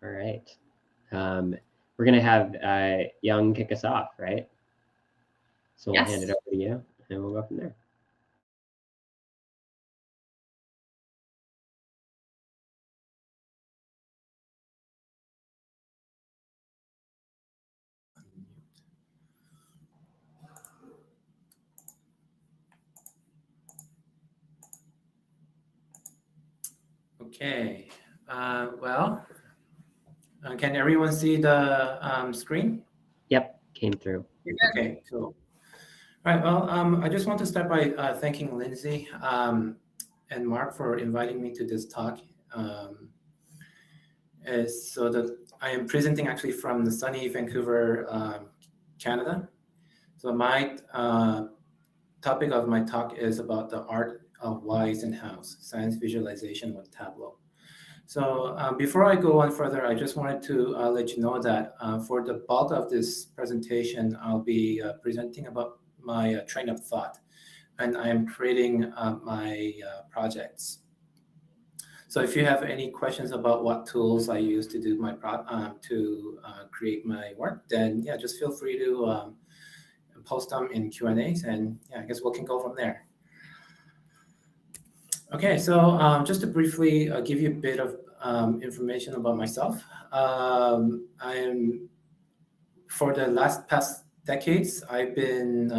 All right. We're going to have Young kick us off, right? So we'll hand it over to you, and we'll go from there. Okay. Well, can everyone see the screen? Yep, came through. Okay, cool. All right. Well, I just want to start by thanking Lindsay and Mark for inviting me to this talk. So that I am presenting actually from the sunny Vancouver, Canada. So my topic of my talk is about the art of whys and hows, science visualization with Tableau. So before I go on further, I just wanted to let you know that for the bulk of this presentation, I'll be presenting about my train of thought, and I am creating my projects. So if you have any questions about what tools I use to do my create my work, then yeah, just feel free to post them in Q&As, and yeah, I guess we can go from there. Okay, so just to briefly give you a bit of information about myself. For the past decades, I've been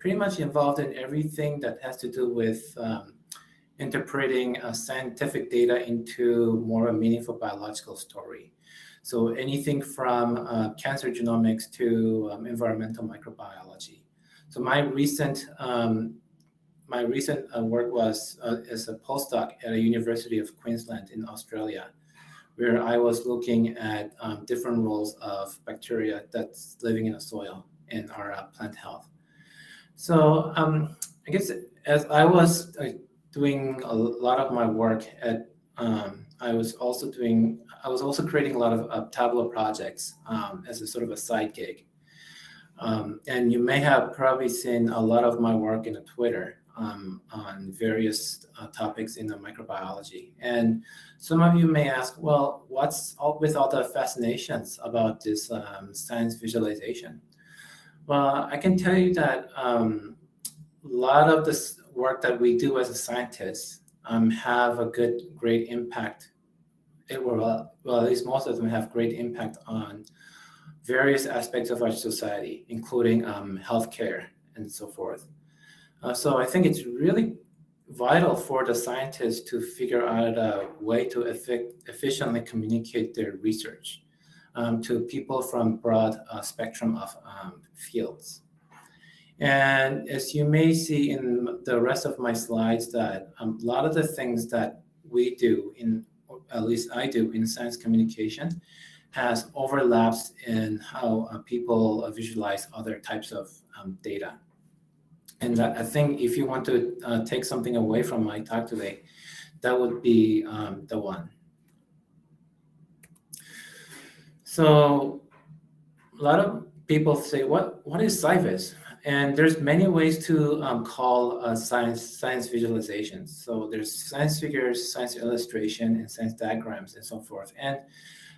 pretty much involved in everything that has to do with interpreting scientific data into more a meaningful biological story. So anything from cancer genomics to environmental microbiology. So my recent work was as a postdoc at a University of Queensland in Australia, where I was looking at different roles of bacteria that's living in the soil in our plant health. So I guess as I was doing a lot of my work at, I was also creating a lot of Tableau projects as a sort of a side gig. And you may have probably seen a lot of my work in the Twitter on various topics in the microbiology. And some of you may ask, well, what's with all the fascinations about this science visualization? Well, I can tell you that a lot of this work that we do as a scientist have a great impact. Well, at least most of them have great impact on various aspects of our society, including healthcare and so forth. So I think it's really vital for the scientists to figure out a way to efficiently communicate their research to people from broad spectrum of fields. And as you may see in the rest of my slides, that a lot of the things that we do, at least I do in science communication, has overlaps in how people visualize other types of data. And I think if you want to take something away from my talk today, that would be the one. So a lot of people say, what is sci-vis? And there's many ways to call science visualizations. So there's science figures, science illustration, and science diagrams, and so forth. And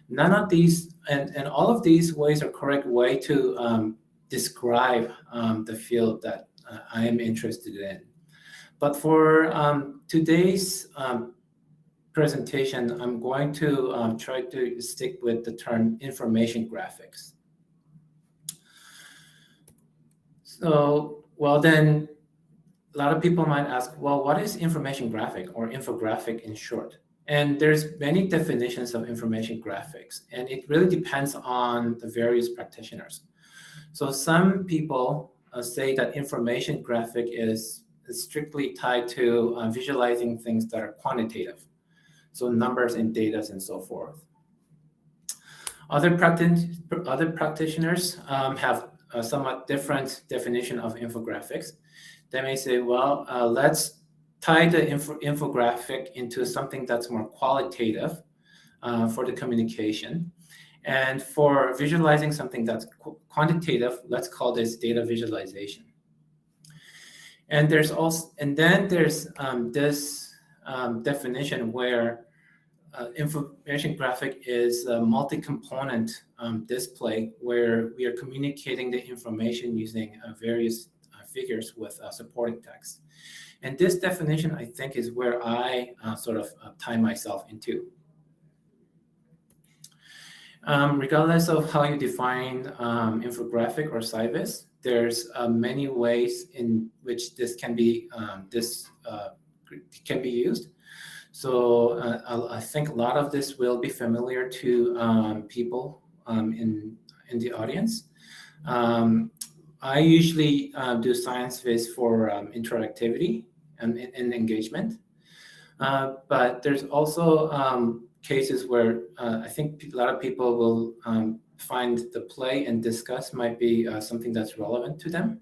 none of these, and all of these ways are correct way to describe the field that I am interested in. But for today's presentation, I'm going to try to stick with the term information graphics. So, well, then a lot of people might ask, well, what is information graphic or infographic in short? And there's many definitions of information graphics, and it really depends on the various practitioners. So some people say that information graphic is strictly tied to visualizing things that are quantitative, so numbers and data and so forth. Other practitioners have a somewhat different definition of infographics. They may say, well, let's tie the infographic into something that's more qualitative for the communication. And for visualizing something that's quantitative, let's call this data visualization. And then there's this definition where information graphic is a multi-component display where we are communicating the information using various figures with supporting text. And this definition, I think, is where I sort of tie myself into. Regardless of how you define infographic or SciVis, there's many ways in which this can be used. So I think a lot of this will be familiar to people in the audience. I usually do ScienceVis for interactivity and engagement, but there's also cases where I think a lot of people will find the play and discuss might be something that's relevant to them.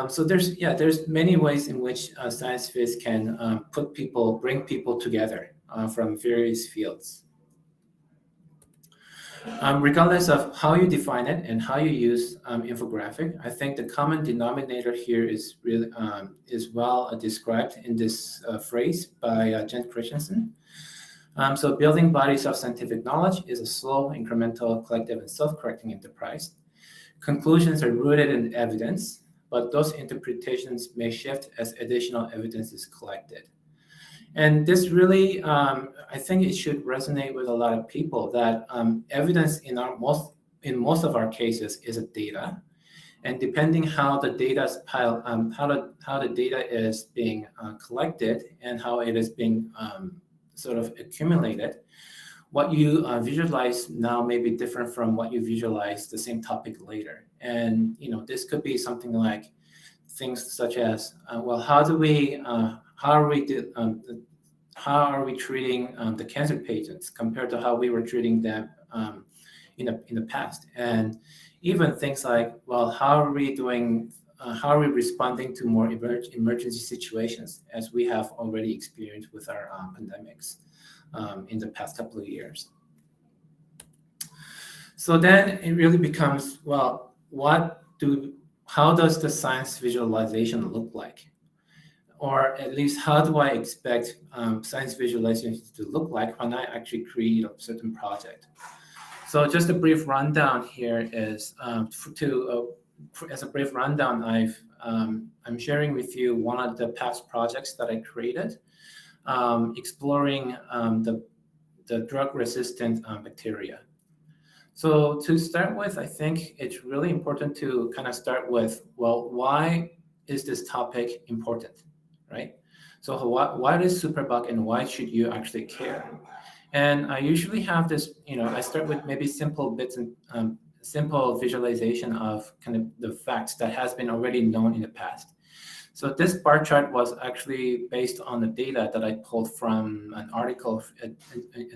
So there's many ways in which ScienceVis can bring people together from various fields. Regardless of how you define it and how you use infographic, I think the common denominator here is really is well described in this phrase by Jen Christensen. So building bodies of scientific knowledge is a slow, incremental, collective, and self-correcting enterprise. Conclusions are rooted in evidence, but those interpretations may shift as additional evidence is collected. And this really, I think it should resonate with a lot of people that evidence in most of our cases is a data, and depending how the data is how the data is being collected and how it is being sort of accumulated, what you visualize now may be different from what you visualize the same topic later. And this could be something like things such as, well, how are we treating the cancer patients compared to how we were treating them in the past? And even things like, well, how are we responding to more emergency situations as we have already experienced with our pandemics in the past couple of years? So then it really becomes, well, how does the science visualization look like? Or at least how do I expect science visualization to look like when I actually create a certain project? So just a brief rundown here is as a brief rundown, I'm sharing with you one of the past projects that I created, exploring the drug-resistant bacteria. So to start with, I think it's really important to kind of start with, well, why is this topic important, right? So what is superbug and why should you actually care? And I usually have this, I start with maybe simple bits and simple visualization of kind of the facts that has been already known in the past. So this bar chart was actually based on the data that I pulled from an article at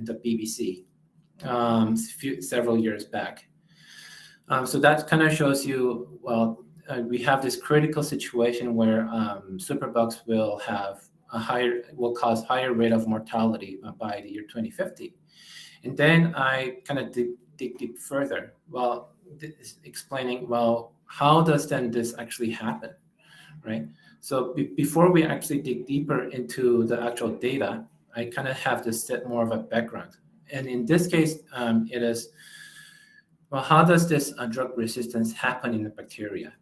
the BBC several years back. So that kind of shows you, well, we have this critical situation where superbugs will cause higher rate of mortality by the year 2050. And then I kind of dig further, well, explaining, well, how does then this actually happen, right? So before we actually dig deeper into the actual data, I kind of have to set more of a background. And in this case, it is, well, how does this drug resistance happen in the bacteria?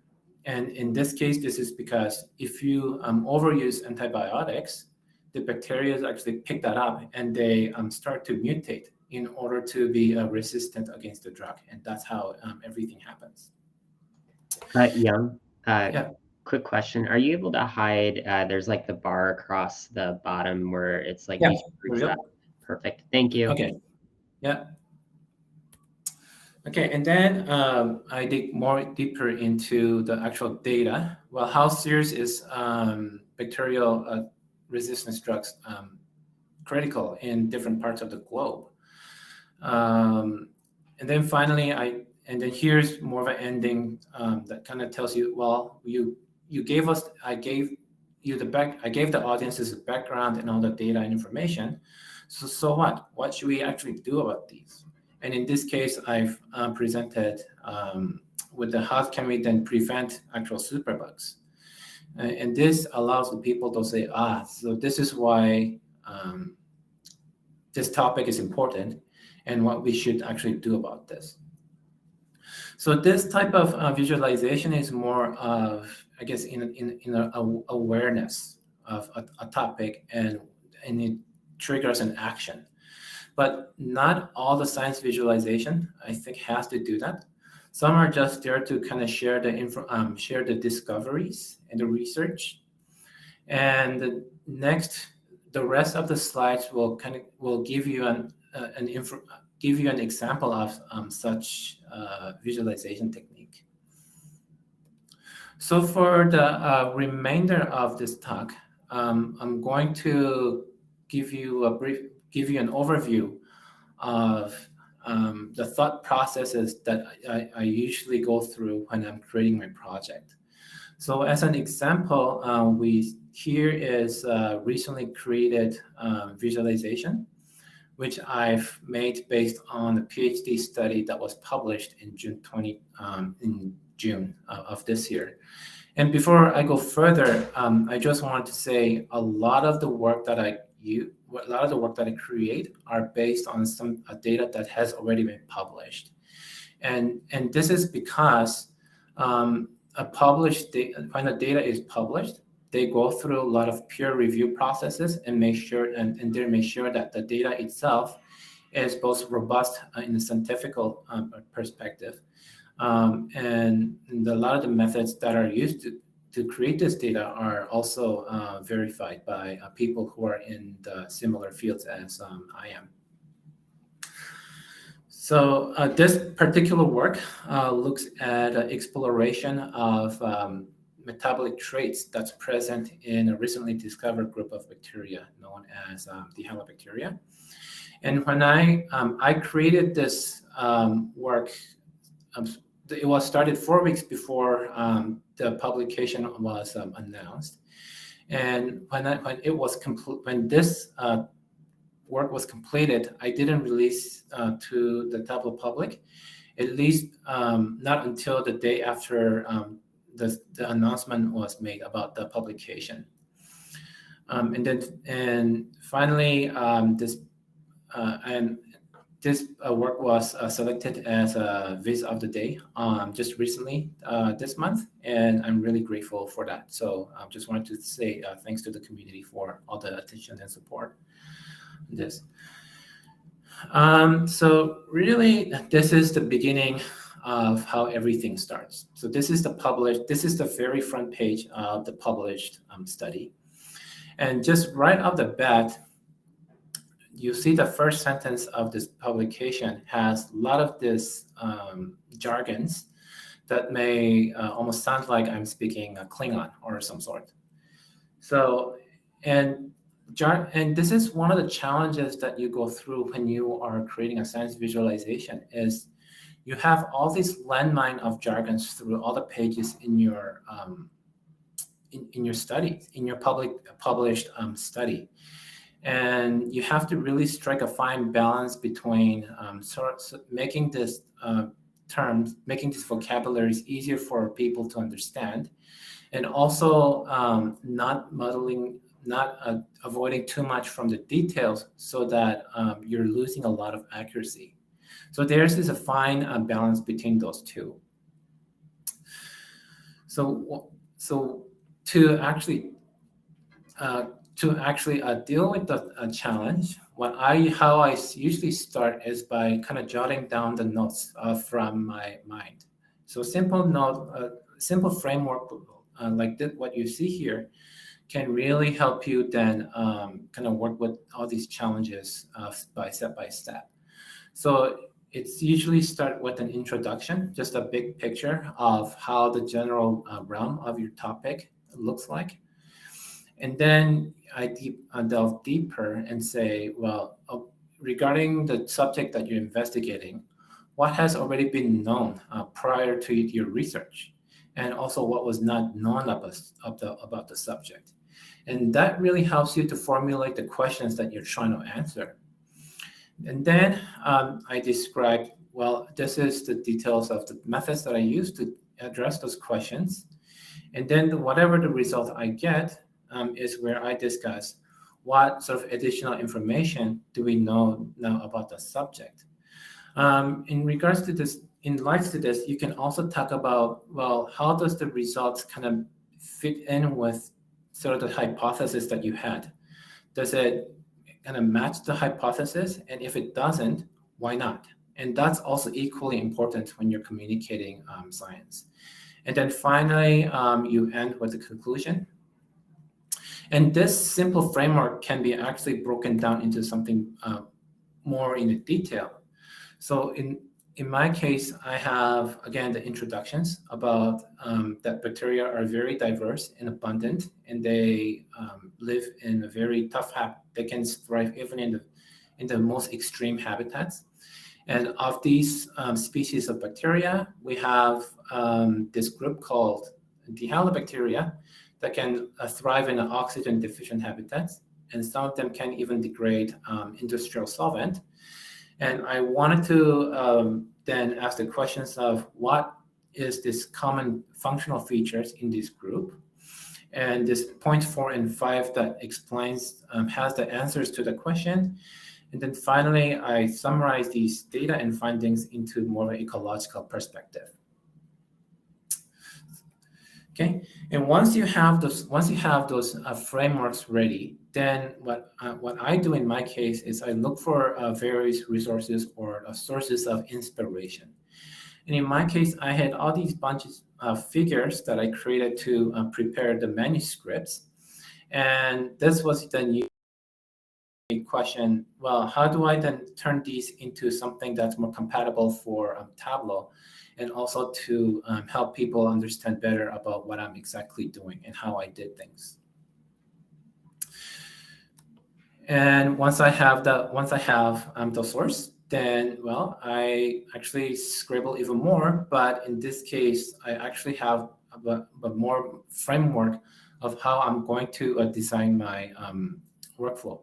And in this case, this is because if you overuse antibiotics, the bacteria actually pick that up and they start to mutate in order to be resistant against the drug. And that's how everything happens. Young, Yeah. Quick question. Are you able to hide, there's like the bar across the bottom where it's like, yeah. Perfect. Thank you. Okay. Yeah. Okay, and then I dig more deeper into the actual data. Well, how serious is bacterial resistance drugs critical in different parts of the globe? And then finally, and then here's more of an ending that kind of tells you, well, I gave the audiences a background and all the data and information. So what? What should we actually do about these? And in this case, I've presented with the how can we then prevent actual superbugs. And this allows the people to say, so this is why this topic is important and what we should actually do about this. So this type of visualization is more of, I guess, in a awareness of a topic, and it triggers an action. But not all the science visualization, I think, has to do that. Some are just there to kind of share the discoveries and the research. And next, the rest of the slides will give you an example of such visualization technique. So for the remainder of this talk, I'm going to give you an overview of the thought processes that I usually go through when I'm creating my project. So as an example, here is a recently created visualization, which I've made based on a PhD study that was published in June of this year. And before I go further, I just want to say a lot of the work that I create are based on some data that has already been published. And this is because when the data is published, they go through a lot of peer review processes and make sure that the data itself is both robust in the scientific perspective, and a lot of the methods that are used to create this data are also verified by people who are in the similar fields as I am. So this particular work looks at exploration of metabolic traits that's present in a recently discovered group of bacteria known as the halobacteria. And when I created this work, it was started 4 weeks before the publication was announced. And when this work was completed, I didn't release to the Tableau Public, at least not until the day after the announcement was made about the publication. And finally, this work was selected as a Viz of the Day just recently this month, and I'm really grateful for that. So I just wanted to say thanks to the community for all the attention and support on this. So really, this is the beginning of how everything starts. So this is the very front page of the published study. And just right off the bat, you see the first sentence of this publication has a lot of this jargons that may almost sound like I'm speaking a Klingon or some sort. So, and this is one of the challenges that you go through when you are creating a science visualization is you have all this landmine of jargons through all the pages in your study, in your published study. And you have to really strike a fine balance between making these vocabularies easier for people to understand, and also not avoiding too much from the details so that you're losing a lot of accuracy. So there's a fine balance between those two. So to actually deal with the challenge, how I usually start is by kind of jotting down the notes from my mind. So simple framework like what you see here can really help you then kind of work with all these challenges step by step. So it's usually start with an introduction, just a big picture of how the general realm of your topic looks like. And then I delve deeper and say, well, regarding the subject that you're investigating, what has already been known prior to your research, and also what was not known about the subject. And that really helps you to formulate the questions that you're trying to answer. And then I described, well, this is the details of the methods that I use to address those questions. And then whatever the result I get, is where I discuss what sort of additional information do we know now about the subject? In regards to this, in light to this, you can also talk about, well, how does the results kind of fit in with sort of the hypothesis that you had? Does it kind of match the hypothesis? And if it doesn't, why not? And that's also equally important when you're communicating science. And then finally, you end with the conclusion. And this simple framework can be actually broken down into something more in detail. So in my case, I have, again, the introductions about that bacteria are very diverse and abundant, and they live in a very tough habitat. They can thrive even in the most extreme habitats. And of these species of bacteria, we have this group called Dehalobacteria that can thrive in oxygen deficient habitats. And some of them can even degrade industrial solvent. And I wanted to then ask the questions of what is this common functional features in this group? And this point 4 and 5 that explains, has the answers to the question. And then finally, I summarize these data and findings into more ecological perspective. Okay, and once you have those frameworks ready, then what I do in my case is I look for various resources or sources of inspiration. And in my case, I had all these bunches of figures that I created to prepare the manuscripts, and this was then a question. Well, how do I then turn these into something that's more compatible for Tableau? And also to help people understand better about what I'm exactly doing and how I did things. And once I have the source, then, well, I actually scribble even more. But in this case, I actually have a more framework of how I'm going to design my workflow.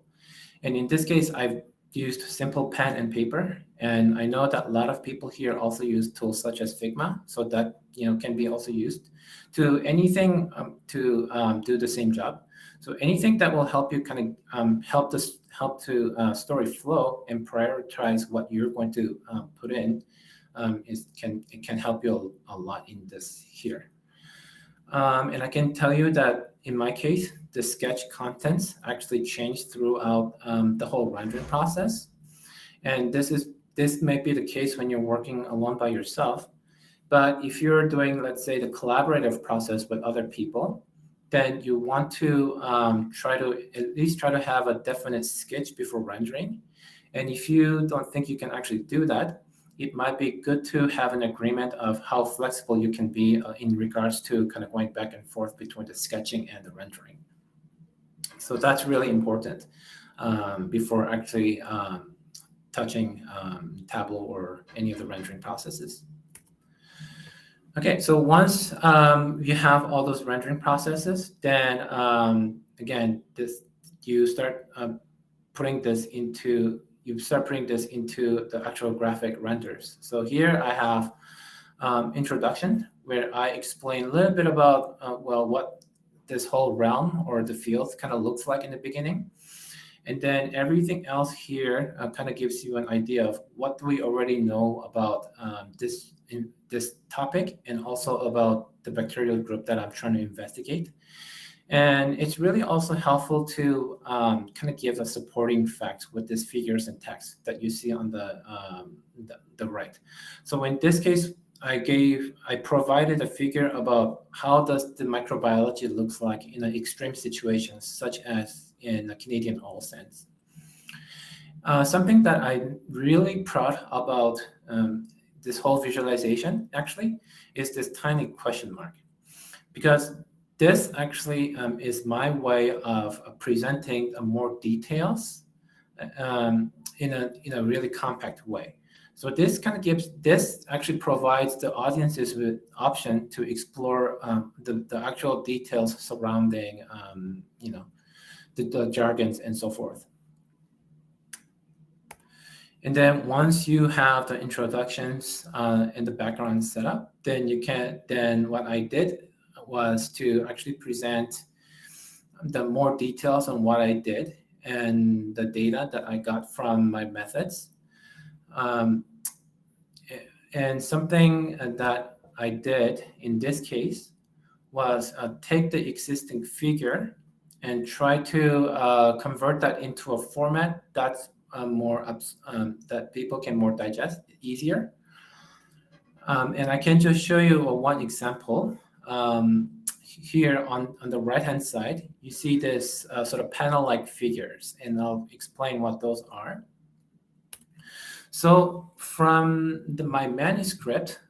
And in this case, I've used simple pen and paper, and I know that a lot of people here also use tools such as Figma, so that can be also used to anything to do the same job. So anything that will help you kind of help to story flow and prioritize what you're going to put in it can help you a lot in this here. And I can tell you that in my case, the sketch contents actually changed throughout the whole rendering process. And this may be the case when you're working alone by yourself. But if you're doing, let's say, the collaborative process with other people, then you want to at least try to have a definite sketch before rendering. And if you don't think you can actually do that, it might be good to have an agreement of how flexible you can be in regards to kind of going back and forth between the sketching and the rendering. So that's really important before actually touching Tableau or any of the rendering processes. Okay, so once you have all those rendering processes, then again, you start putting this into the actual graphic renders. So here I have introduction, where I explain a little bit about well, what this whole realm or the field kind of looks like in the beginning. And then everything else here kind of gives you an idea of what do we already know about this topic, and also about the bacterial group that I'm trying to investigate. And it's really also helpful to kind of give a supporting facts with these figures and text that you see on the right. So in this case, I provided a figure about how does the microbiology looks like in extreme situations, such as in the Canadian oil sands. Something that I'm really proud about this whole visualization actually is this tiny question mark, because this actually is my way of presenting more details in a really compact way. So this kind of actually provides the audiences with option to explore the actual details surrounding the jargons and so forth. And then once you have the introductions and the background set up, then what I did was to actually present the more details on what I did. and the data that I got from my methods. And something that I did in this case was take the existing figure and try to convert that into a format that's that people can more digest easier. And I can just show you one example. Here on the right-hand side, you see this sort of panel-like figures, and I'll explain what those are. So from my manuscript,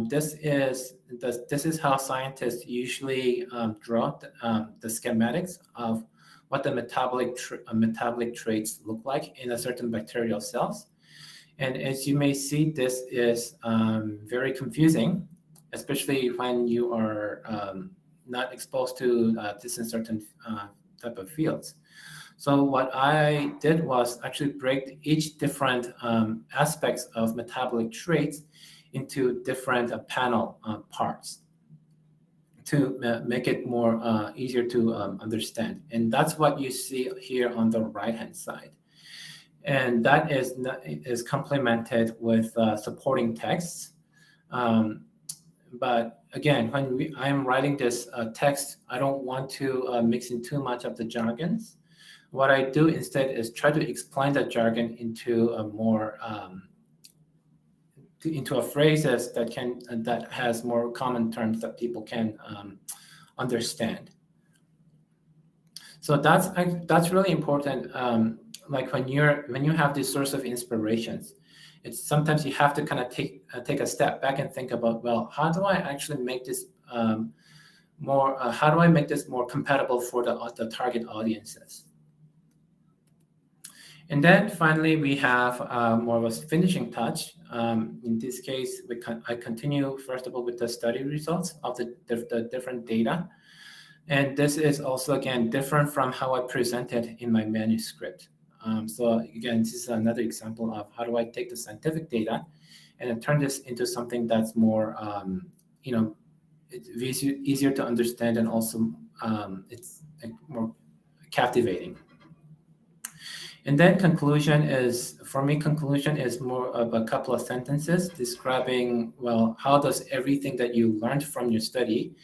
this is how scientists usually draw the schematics of what the metabolic traits look like in a certain bacterial cells. And as you may see, this is very confusing, especially when you are not exposed to this in certain type of fields. So what I did was actually break each different aspects of metabolic traits into different panel parts to make it more easier to understand. And that's what you see here on the right-hand side. And that is complemented with supporting texts. But again, when I'm writing this text, I don't want to mix in too much of the jargons. What I do instead is try to explain that jargon into a more into a phrases that has more common terms that people can understand. So that's really important. Like when you have this source of inspirations, it's sometimes you have to kind of take a step back and think about, well, how do I actually make this more? How do I make this more compatible for the target audiences? And then finally, we have more of a finishing touch. In this case, I continue, first of all, with the study results of the different data. And this is also, again, different from how I presented in my manuscript. So again, this is another example of how do I take the scientific data and then turn this into something that's more, it's easier to understand, and also it's more captivating. And then conclusion is more of a couple of sentences describing, well, how does everything that you learned from your study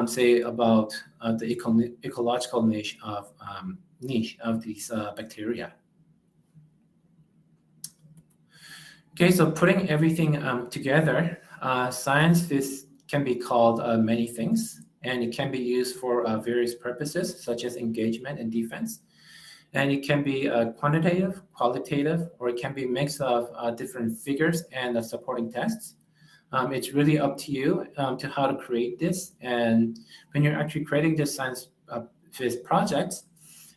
say about the ecological niche of these bacteria. Okay, so putting everything together, science can be called many things, and it can be used for various purposes, such as engagement and defense. And it can be quantitative, qualitative, or it can be a mix of different figures and supporting texts. It's really up to you to how to create this. And when you're actually creating this science-based projects,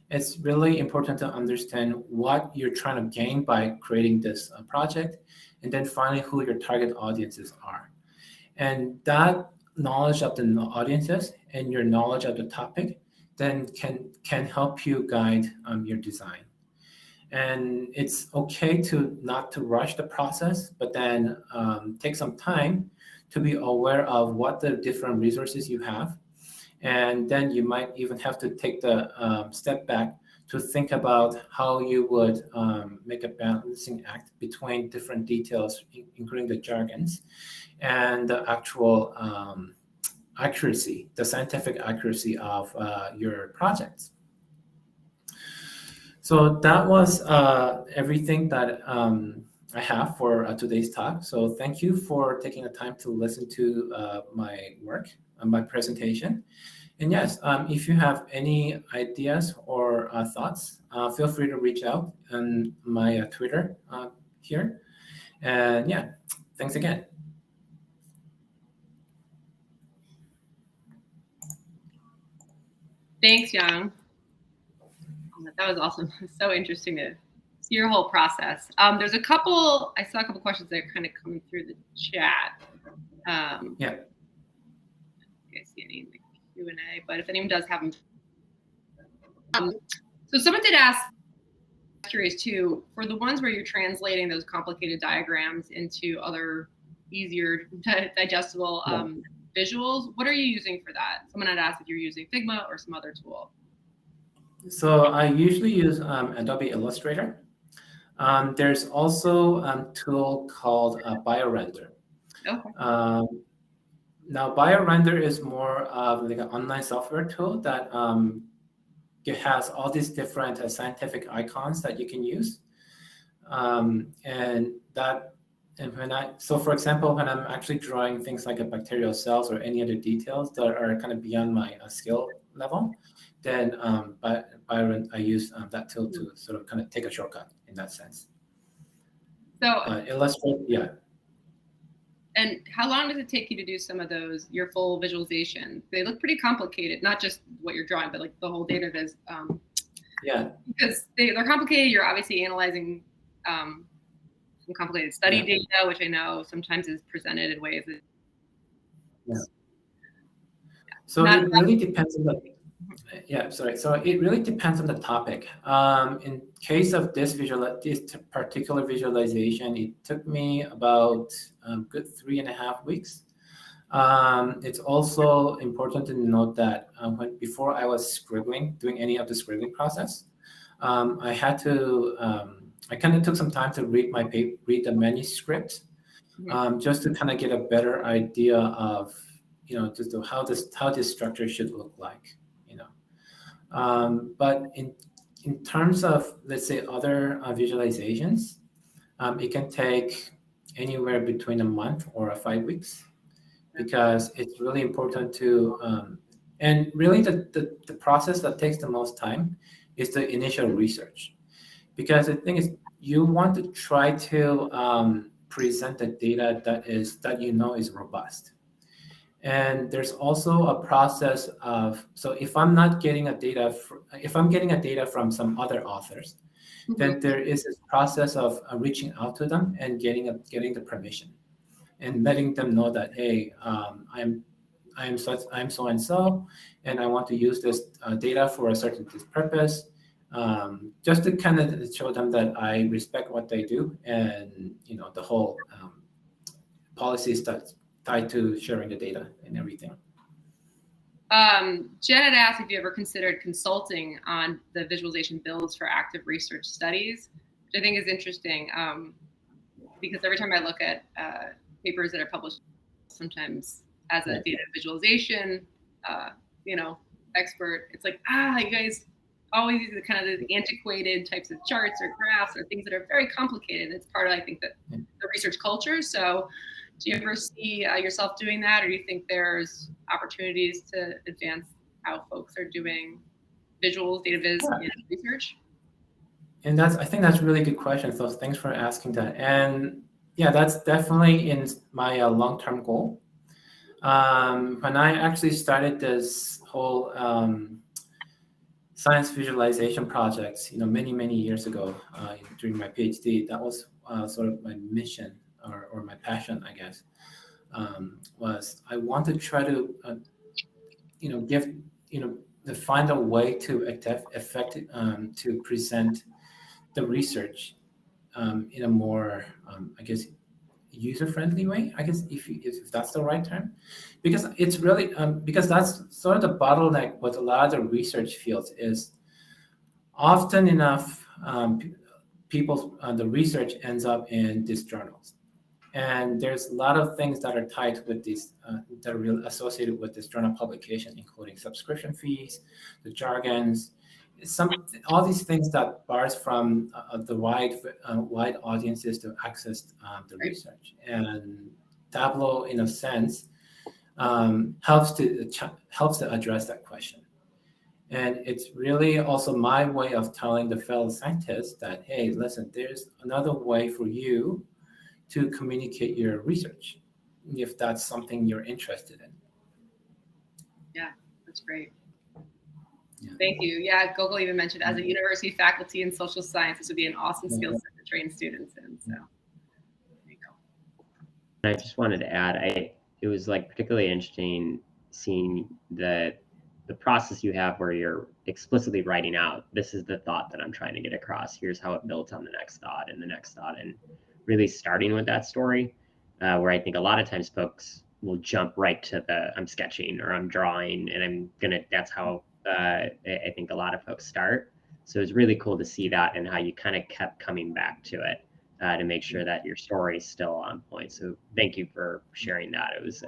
it's really important to understand what you're trying to gain by creating this project, and then finally who your target audiences are. And that knowledge of the audiences and your knowledge of the topic then can help you guide your design. And it's okay not to rush the process, but then take some time to be aware of what the different resources you have. And then you might even have to take the step back to think about how you would make a balancing act between different details, including the jargons, and the actual accuracy, the scientific accuracy of your projects. So that was everything that I have for today's talk. So thank you for taking the time to listen to my work and my presentation. And yes, if you have any ideas or thoughts, feel free to reach out on my Twitter here. And yeah, thanks again. Thanks, Yang. That was awesome. So interesting to see your whole process. I saw a couple questions that are kind of coming through the chat. Yeah. I see any in the Q&A, but if anyone does have them. So someone did ask, I'm curious too, for the ones where you're translating those complicated diagrams into other easier digestible visuals, what are you using for that? Someone had asked if you're using Figma or some other tool. So I usually use Adobe Illustrator. There's also a tool called BioRender. Okay. Now, BioRender is more of like an online software tool that it has all these different scientific icons that you can use. So for example, when I'm actually drawing things like a bacterial cells or any other details that are kind of beyond my skill level, then I use that tool to sort of kind of take a shortcut in that sense. So Illustrator, yeah. And how long does it take you to do some of those, your full visualization? They look pretty complicated, not just what you're drawing, but like the whole data does. Yeah. Because they're complicated. You're obviously analyzing some complicated study data, which I know sometimes is presented in ways that. Yeah. So it really depends on the. Yeah, sorry. So it really depends on the topic. In case of this particular visualization, it took me about good 3.5 weeks. It's also important to note that before I was scribbling, doing any of the scribbling process, I had to. I kind of took some time to read the manuscript, just to kind of get a better idea of just how this structure should look like. But in terms of, let's say, other visualizations, it can take anywhere between a month or 5 weeks, because it's really important to, and really the process that takes the most time is the initial research. Because the thing is, you want to try to present the data that is robust. And there's also a process of, so if I'm getting a data from some other authors, then there is this process of reaching out to them and getting the permission and letting them know that, hey, I'm so and so, and I want to use this data for a certain purpose, just to kind of show them that I respect what they do, and the whole policy starts tied to sharing the data and everything. Jen had asked if you ever considered consulting on the visualization builds for active research studies, which I think is interesting, because every time I look at papers that are published, sometimes as a data visualization, expert, it's like, you guys always use the kind of the antiquated types of charts or graphs or things that are very complicated. It's part of, I think, the research culture. So do you ever see yourself doing that, or do you think there's opportunities to advance how folks are doing visuals, data viz, research? And I think that's a really good question. So thanks for asking that. And yeah, that's definitely in my long-term goal. When I actually started this whole science visualization projects, many years ago, during my PhD, that was sort of my mission or my passion, I guess, was I want to try to, find a way to present the research in a more, I guess, user-friendly way, I guess, if that's the right term, because it's really because that's sort of the bottleneck with a lot of the research fields is often enough the research ends up in these journals, and there's a lot of things that are tied with these that are associated with this journal publication, including subscription fees, the jargons, all these things that bars from the wide audiences to access the research. And Tableau, in a sense, helps to address that question. And it's really also my way of telling the fellow scientists that, hey, listen, there's another way for you to communicate your research, if that's something you're interested in. Yeah, that's great. Yeah. Thank you. Yeah, Gokul even mentioned, as a university faculty in social science, this would be an awesome skill set to train students in. So there you go. I just wanted to add, it was like particularly interesting seeing the process you have where you're explicitly writing out, this is the thought that I'm trying to get across. Here's how it builds on the next thought and the next thought, and really starting with that story, where I think a lot of times folks will jump right to I'm sketching or I'm drawing and that's how I think a lot of folks start. So it's really cool to see that and how you kind of kept coming back to it to make sure that your story is still on point. So thank you for sharing that. It was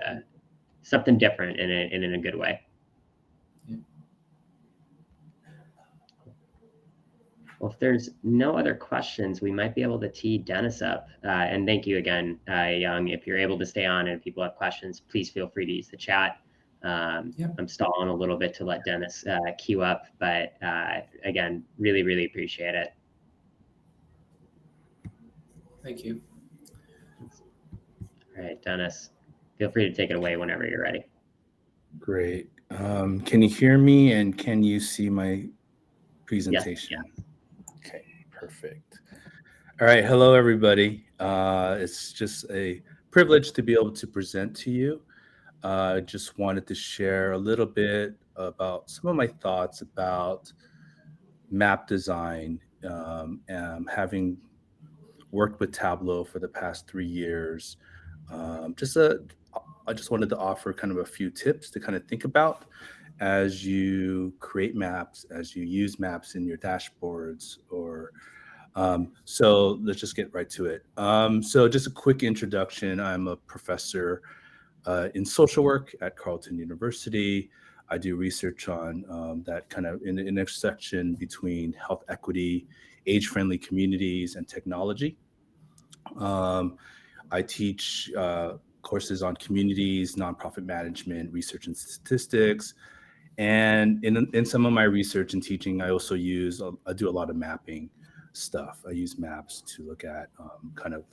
something different and in a good way. Yeah. Well, if there's no other questions, we might be able to tee Dennis up. And thank you again, Young. If you're able to stay on and people have questions, please feel free to use the chat. I'm stalling a little bit to let Dennis queue up, but again, really, really appreciate it. Thank you. All right, Dennis, feel free to take it away whenever you're ready. Great. Can you hear me and can you see my presentation? Yes. Okay, perfect. All right, hello everybody. It's just a privilege to be able to present to you. I just wanted to share a little bit about some of my thoughts about map design, having worked with Tableau for the past 3 years. I just wanted to offer kind of a few tips to kind of think about as you create maps, as you use maps in your dashboards, or so let's just get right to it. So just a quick introduction. I'm a professor in social work at Carleton University. I do research on that kind of in the intersection between health equity, age-friendly communities, and technology. I teach courses on communities, nonprofit management, research and statistics. And in some of my research and teaching, I also I do a lot of mapping stuff. I use maps to look at kind of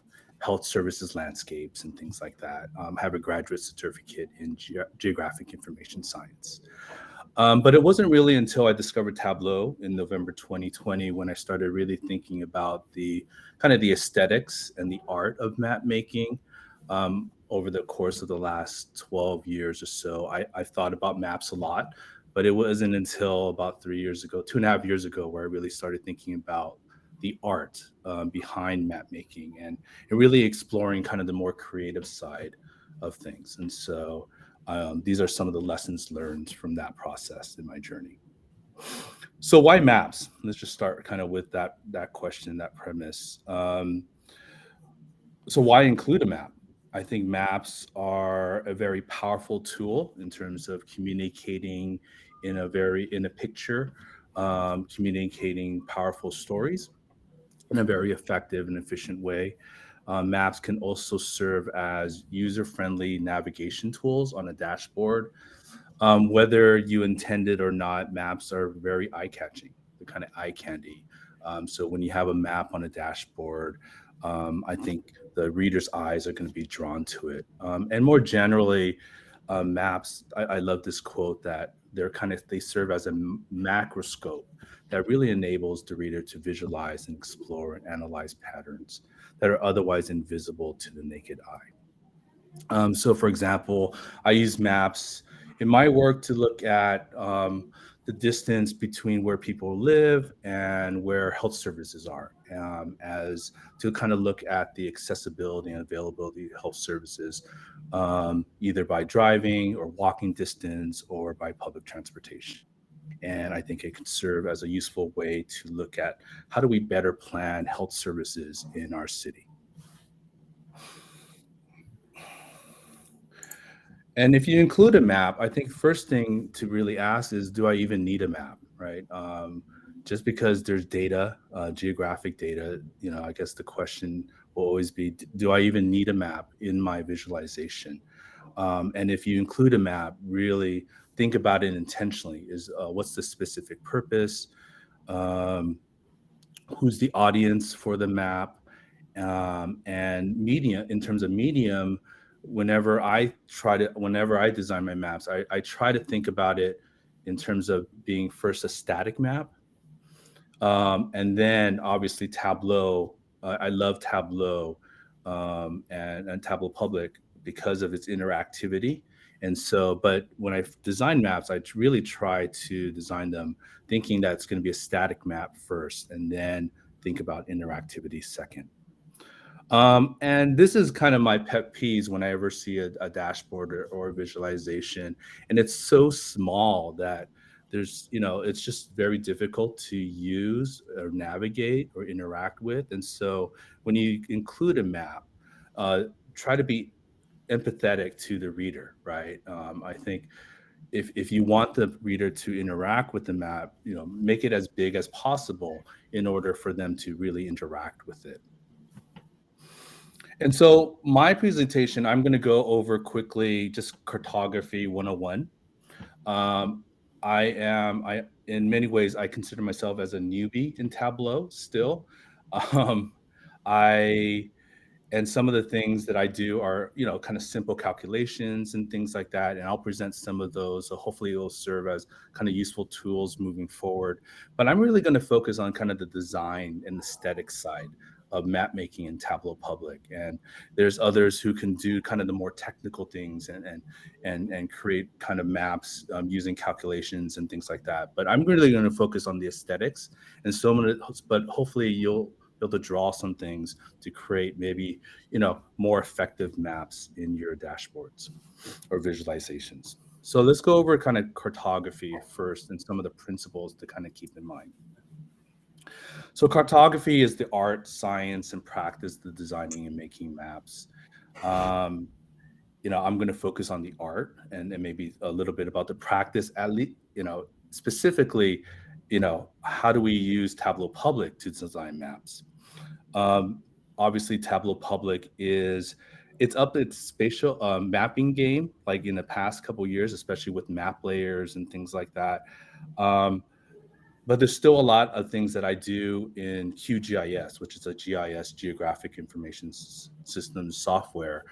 health services landscapes and things like that. I have a graduate certificate in geographic information science. But it wasn't really until I discovered Tableau in November 2020 when I started really thinking about the kind of the aesthetics and the art of map making. Over the course of the last 12 years or so, I thought about maps a lot, but it wasn't until about 3 years ago, 2.5 years ago, where I really started thinking about the art behind map making and really exploring kind of the more creative side of things. And so these are some of the lessons learned from that process in my journey. So why maps? Let's just start kind of with that question, that premise. So why include a map? I think maps are a very powerful tool in terms of communicating in a picture, communicating powerful stories in a very effective and efficient way. Maps can also serve as user-friendly navigation tools on a dashboard. Whether you intended or not, maps are very eye-catching. They're kind of eye candy. So when you have a map on a dashboard, I think the reader's eyes are going to be drawn to it. And more generally, maps, I love this quote that they serve as a macroscope that really enables the reader to visualize and explore and analyze patterns that are otherwise invisible to the naked eye. So for example, I use maps in my work to look at the distance between where people live and where health services are, as to kind of look at the accessibility and availability of health services, either by driving or walking distance or by public transportation. And I think it can serve as a useful way to look at how do we better plan health services in our city. And if you include a map, I think first thing to really ask is, do I even need a map, right? Just because there's data, geographic data, I guess the question will always be, do I even need a map in my visualization? And if you include a map, really think about it intentionally. What's the specific purpose? Who's the audience for the map? And media, in terms of medium, whenever I design my maps, I try to think about it in terms of being first a static map. And then obviously Tableau, I love Tableau and Tableau Public because of its interactivity. And so, but when I design maps, I really try to design them thinking that it's going to be a static map first, and then think about interactivity second. And this is kind of my pet peeves when I ever see a dashboard or a visualization, and it's so small that there's, it's just very difficult to use or navigate or interact with. And so when you include a map, try to be empathetic to the reader, right? I think if you want the reader to interact with the map, make it as big as possible in order for them to really interact with it. And so my presentation, I'm going to go over quickly just cartography 101. In many ways, I consider myself as a newbie in Tableau still. And some of the things that I do are, kind of simple calculations and things like that. And I'll present some of those. So hopefully it'll serve as kind of useful tools moving forward. But I'm really going to focus on kind of the design and aesthetic side of map making in Tableau Public. And there's others who can do kind of the more technical things and create kind of maps using calculations and things like that. But I'm really going to focus on the aesthetics. And but hopefully you'll be able to draw some things to create maybe, more effective maps in your dashboards or visualizations. So let's go over kind of cartography first and some of the principles to kind of keep in mind. So cartography is the art, science, and practice, the designing and making maps. I'm going to focus on the art and maybe a little bit about the practice, at least, specifically, how do we use Tableau Public to design maps? Obviously, Tableau Public it's up its spatial mapping game, like in the past couple of years, especially with map layers and things like that. But there's still a lot of things that I do in QGIS, which is a GIS, Geographic Information Systems software,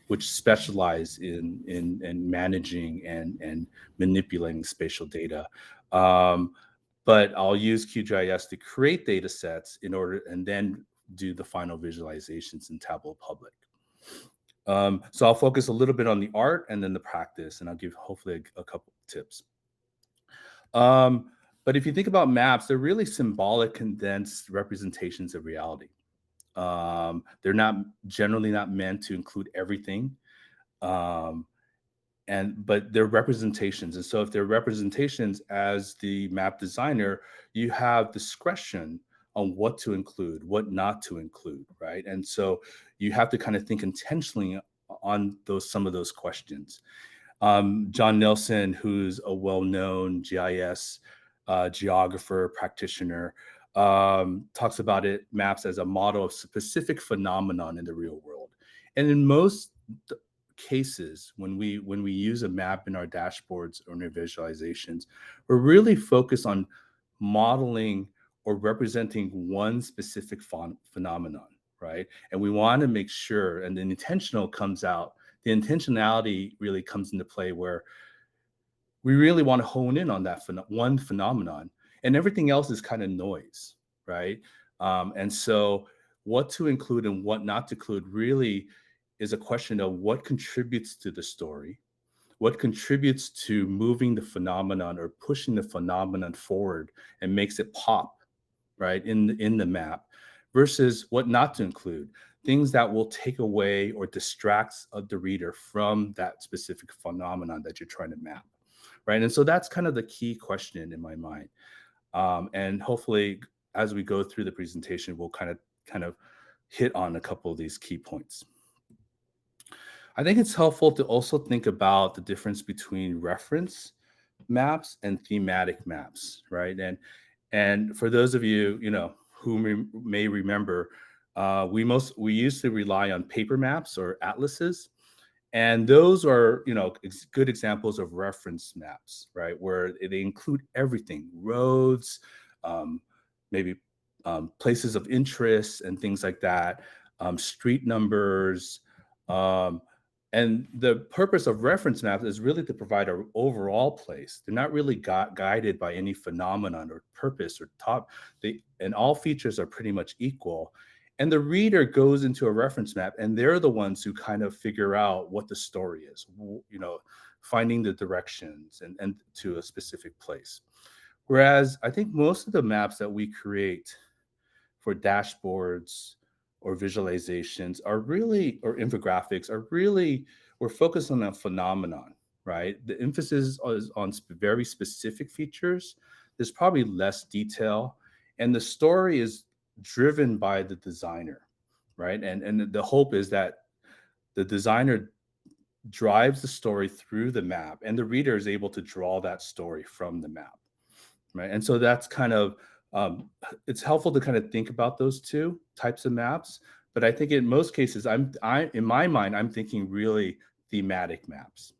which specialize in managing and manipulating spatial data. But I'll use QGIS to create data sets and then do the final visualizations in Tableau Public. So I'll focus a little bit on the art and then the practice, and I'll give hopefully a couple tips. But if you think about maps, they're really symbolic, condensed representations of reality. They're generally not meant to include everything, but they're representations. And so if they're representations, as the map designer, you have discretion on what to include, what not to include, right? And so you have to kind of think intentionally on some of those questions. John Nelson, who's a well-known GIS geographer, practitioner, talks about maps as a model of specific phenomenon in the real world. And in most cases, when we use a map in our dashboards or in our visualizations, we're really focused on modeling or representing one specific phenomenon, right? And we want to make sure, and the intentionality really comes into play where we really want to hone in on that one phenomenon, and everything else is kind of noise, right? And so what to include and what not to include really is a question of what contributes to the story, what contributes to moving the phenomenon or pushing the phenomenon forward and makes it pop, right, in the map, versus what not to include, things that will take away or distracts the reader from that specific phenomenon that you're trying to map. Right. And so that's kind of the key question in my mind. And hopefully, as we go through the presentation, we'll kind of hit on a couple of these key points. I think it's helpful to also think about the difference between reference maps and thematic maps, right? And for those of you, who may remember, we used to rely on paper maps or atlases. And those are, good examples of reference maps, right? Where they include everything, roads, maybe places of interest and things like that, street numbers. And the purpose of reference maps is really to provide an overall place. They're not really guided by any phenomenon or purpose or and all features are pretty much equal. And the reader goes into a reference map, and they're the ones who kind of figure out what the story is, finding the directions and to a specific place. Whereas I think most of the maps that we create for dashboards or visualizations or infographics we're focused on a phenomenon, right? The emphasis is on very specific features. There's probably less detail, and the story is driven by the designer, right? And the hope is that the designer drives the story through the map, and the reader is able to draw that story from the map, right? And so that's kind of it's helpful to kind of think about those two types of maps. But I think in most cases, in my mind, I'm thinking really thematic maps.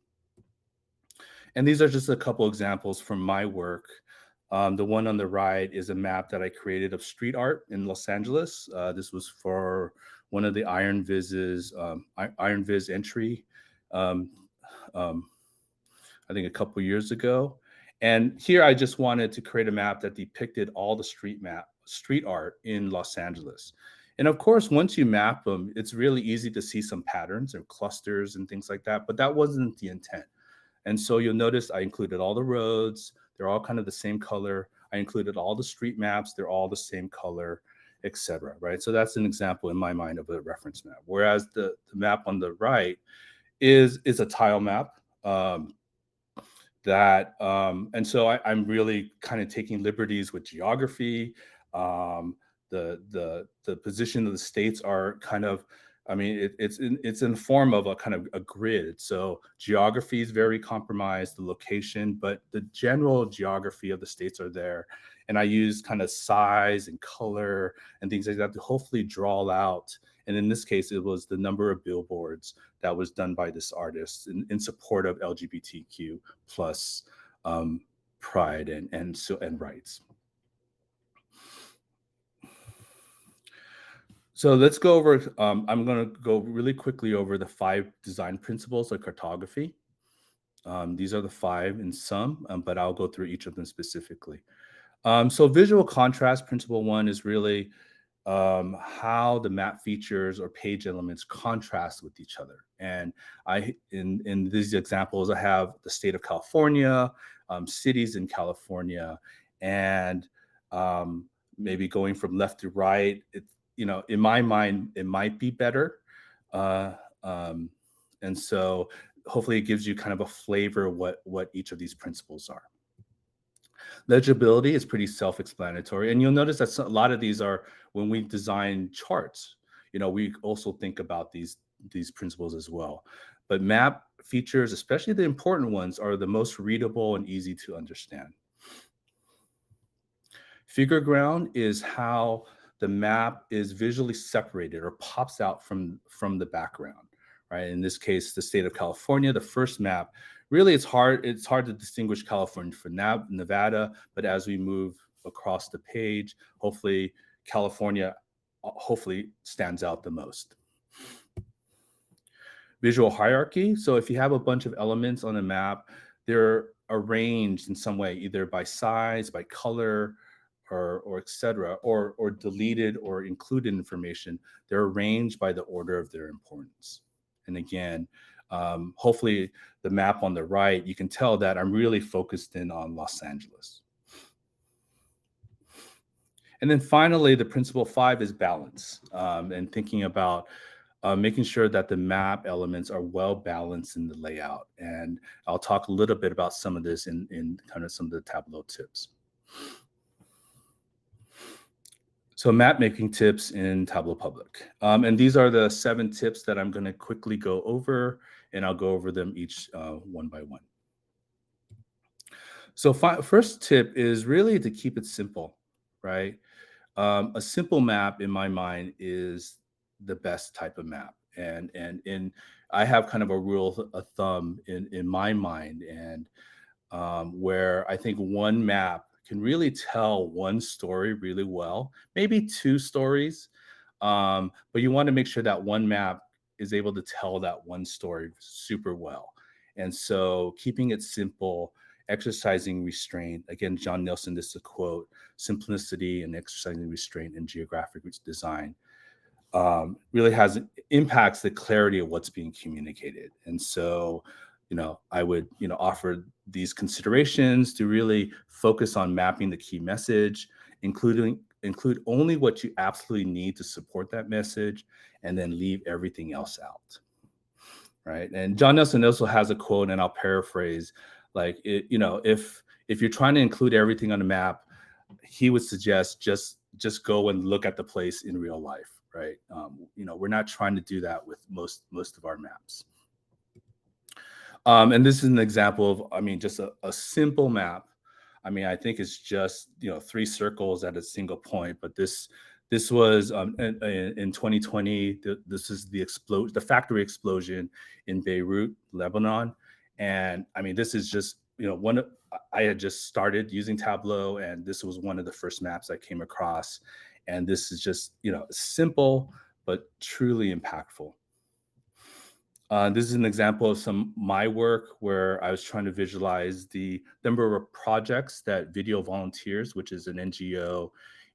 And these are just a couple examples from my work. The one on the right is a map that I created of street art in Los Angeles. This was for one of the Iron Viz's Iron Viz entry, I think a couple years ago. And here I just wanted to create a map that depicted all the street art in Los Angeles. And of course, once you map them, it's really easy to see some patterns or clusters and things like that, but that wasn't the intent. And so you'll notice I included all the roads. They're all kind of the same color. I included all the street maps. They're all the same color, etc. Right? So that's an example in my mind of a reference map. Whereas the map on the right is a tile map. And so I'm really kind of taking liberties with geography. The position of the states are kind of, I mean, it's in the form of a kind of a grid. So geography is very compromised, the location, but the general geography of the states are there. And I use kind of size and color and things like that to hopefully draw out. And in this case, it was the number of billboards that was done by this artist in support of LGBTQ plus pride and rights. So let's go over, I'm going to go really quickly over the 5 design principles of cartography. These are the 5 in sum, but I'll go through each of them specifically. So visual contrast, principle 1 is really how the map features or page elements contrast with each other. And in these examples, I have the state of California, cities in California, and maybe going from left to right. In my mind, it might be better. And so hopefully it gives you kind of a flavor of what each of these principles are. Legibility is pretty self-explanatory. And you'll notice that a lot of these are, when we design charts, we also think about these principles as well. But map features, especially the important ones, are the most readable and easy to understand. Figure ground is how the map is visually separated or pops out from the background, right? In this case, the state of California, the first map, really it's hard to distinguish California from Nevada, but as we move across the page, hopefully California stands out the most. Visual hierarchy. So if you have a bunch of elements on a map, they're arranged in some way, either by size, by color, or et cetera, or deleted or included information. They're arranged by the order of their importance. And again, hopefully the map on the right, you can tell that I'm really focused in on Los Angeles. And then finally, the principle 5 is balance, and thinking about making sure that the map elements are well balanced in the layout. And I'll talk a little bit about some of this in kind of some of the Tableau tips. So map making tips in Tableau Public. And these are the 7 tips that I'm going to quickly go over, and I'll go over them each one by one. So first tip is really to keep it simple, right? A simple map in my mind is the best type of map. And I have kind of a rule of thumb in my mind, and where I think one map can really tell one story really well, maybe 2 stories, but you want to make sure that one map is able to tell that one story super well. And so keeping it simple, exercising restraint. Again, John Nelson, this is a quote: simplicity and exercising restraint in geographic design really impacts the clarity of what's being communicated. And so I would, offer these considerations to really focus on mapping the key message, include only what you absolutely need to support that message, and then leave everything else out. right? And John Nelson also has a quote, and I'll paraphrase, like, if you're trying to include everything on the map, he would suggest just go and look at the place in real life, right? We're not trying to do that with most of our maps. And this is an example of, just a simple map. I think it's just 3 circles at a single point, but this was in 2020. This is the factory explosion in Beirut, Lebanon, and this is just I had just started using Tableau, and this was one of the first maps I came across, and this is just simple but truly impactful. This is an example of my work where I was trying to visualize the number of projects that Video Volunteers, which is an NGO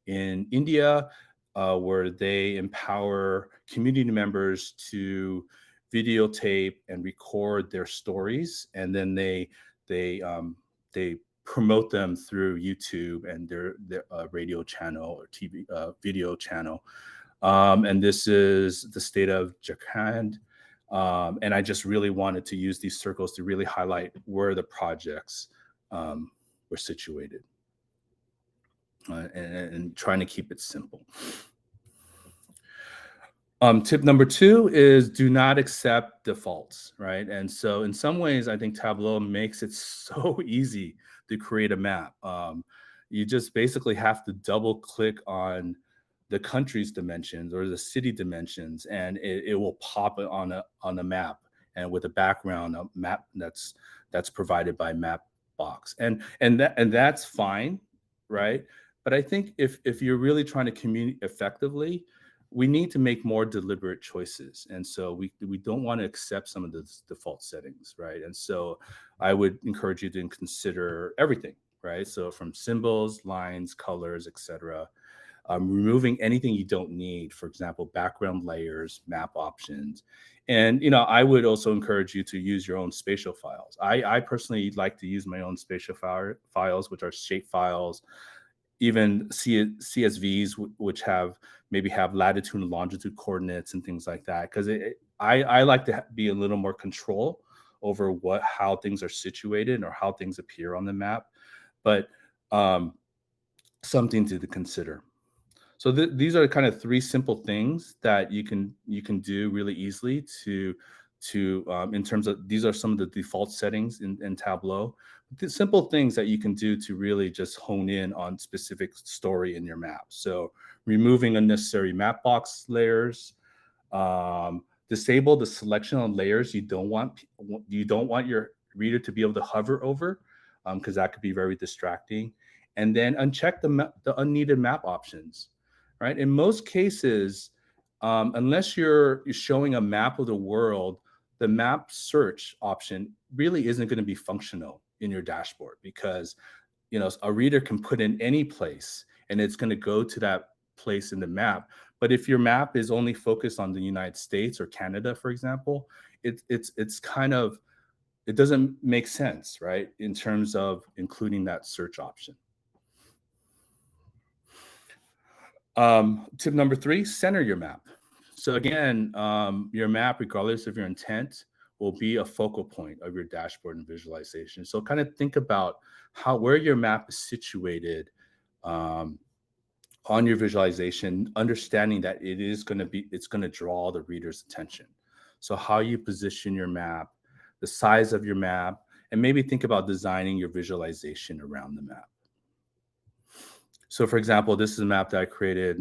in India, where they empower community members to videotape and record their stories, and then they promote them through YouTube and their radio channel or TV video channel. And this is the state of Jharkhand. And I just really wanted to use these circles to really highlight where the projects were situated, and trying to keep it simple. Tip number 2 is do not accept defaults, right? And so in some ways, I think Tableau makes it so easy to create a map. You just basically have to double click on the country's dimensions or the city dimensions, and it will pop it on a map, and with a background, a map that's provided by Mapbox, and that's fine, right? But I think if you're really trying to communicate effectively, we need to make more deliberate choices, and so we don't want to accept some of the default settings, right? And so I would encourage you to consider everything, right? So from symbols, lines, colors, etc. Removing anything you don't need, for example, background layers, map options. And, I would also encourage you to use your own spatial files. I personally like to use my own spatial files, which are shape files, even CSVs, which maybe have latitude and longitude coordinates and things like that. Because I like to be a little more control over how things are situated or how things appear on the map. But something to consider. So these are kind of 3 simple things that you can do really easily to in terms of, these are some of the default settings in Tableau. The simple things that you can do to really just hone in on specific story in your map. So removing unnecessary map box layers, disable the selection on layers you don't want your reader to be able to hover over, because that could be very distracting. And then uncheck the unneeded map options. Right. In most cases, unless you're showing a map of the world, the map search option really isn't going to be functional in your dashboard, because a reader can put in any place and it's going to go to that place in the map. But if your map is only focused on the United States or Canada, for example, it's kind of, it doesn't make sense, right, in terms of including that search option. Tip number 3, center your map. So again, your map, regardless of your intent, will be a focal point of your dashboard and visualization. So kind of think about where your map is situated on your visualization, understanding that it's going to draw the reader's attention. So how you position your map, the size of your map, and maybe think about designing your visualization around the map. So for example, this is a map that I created,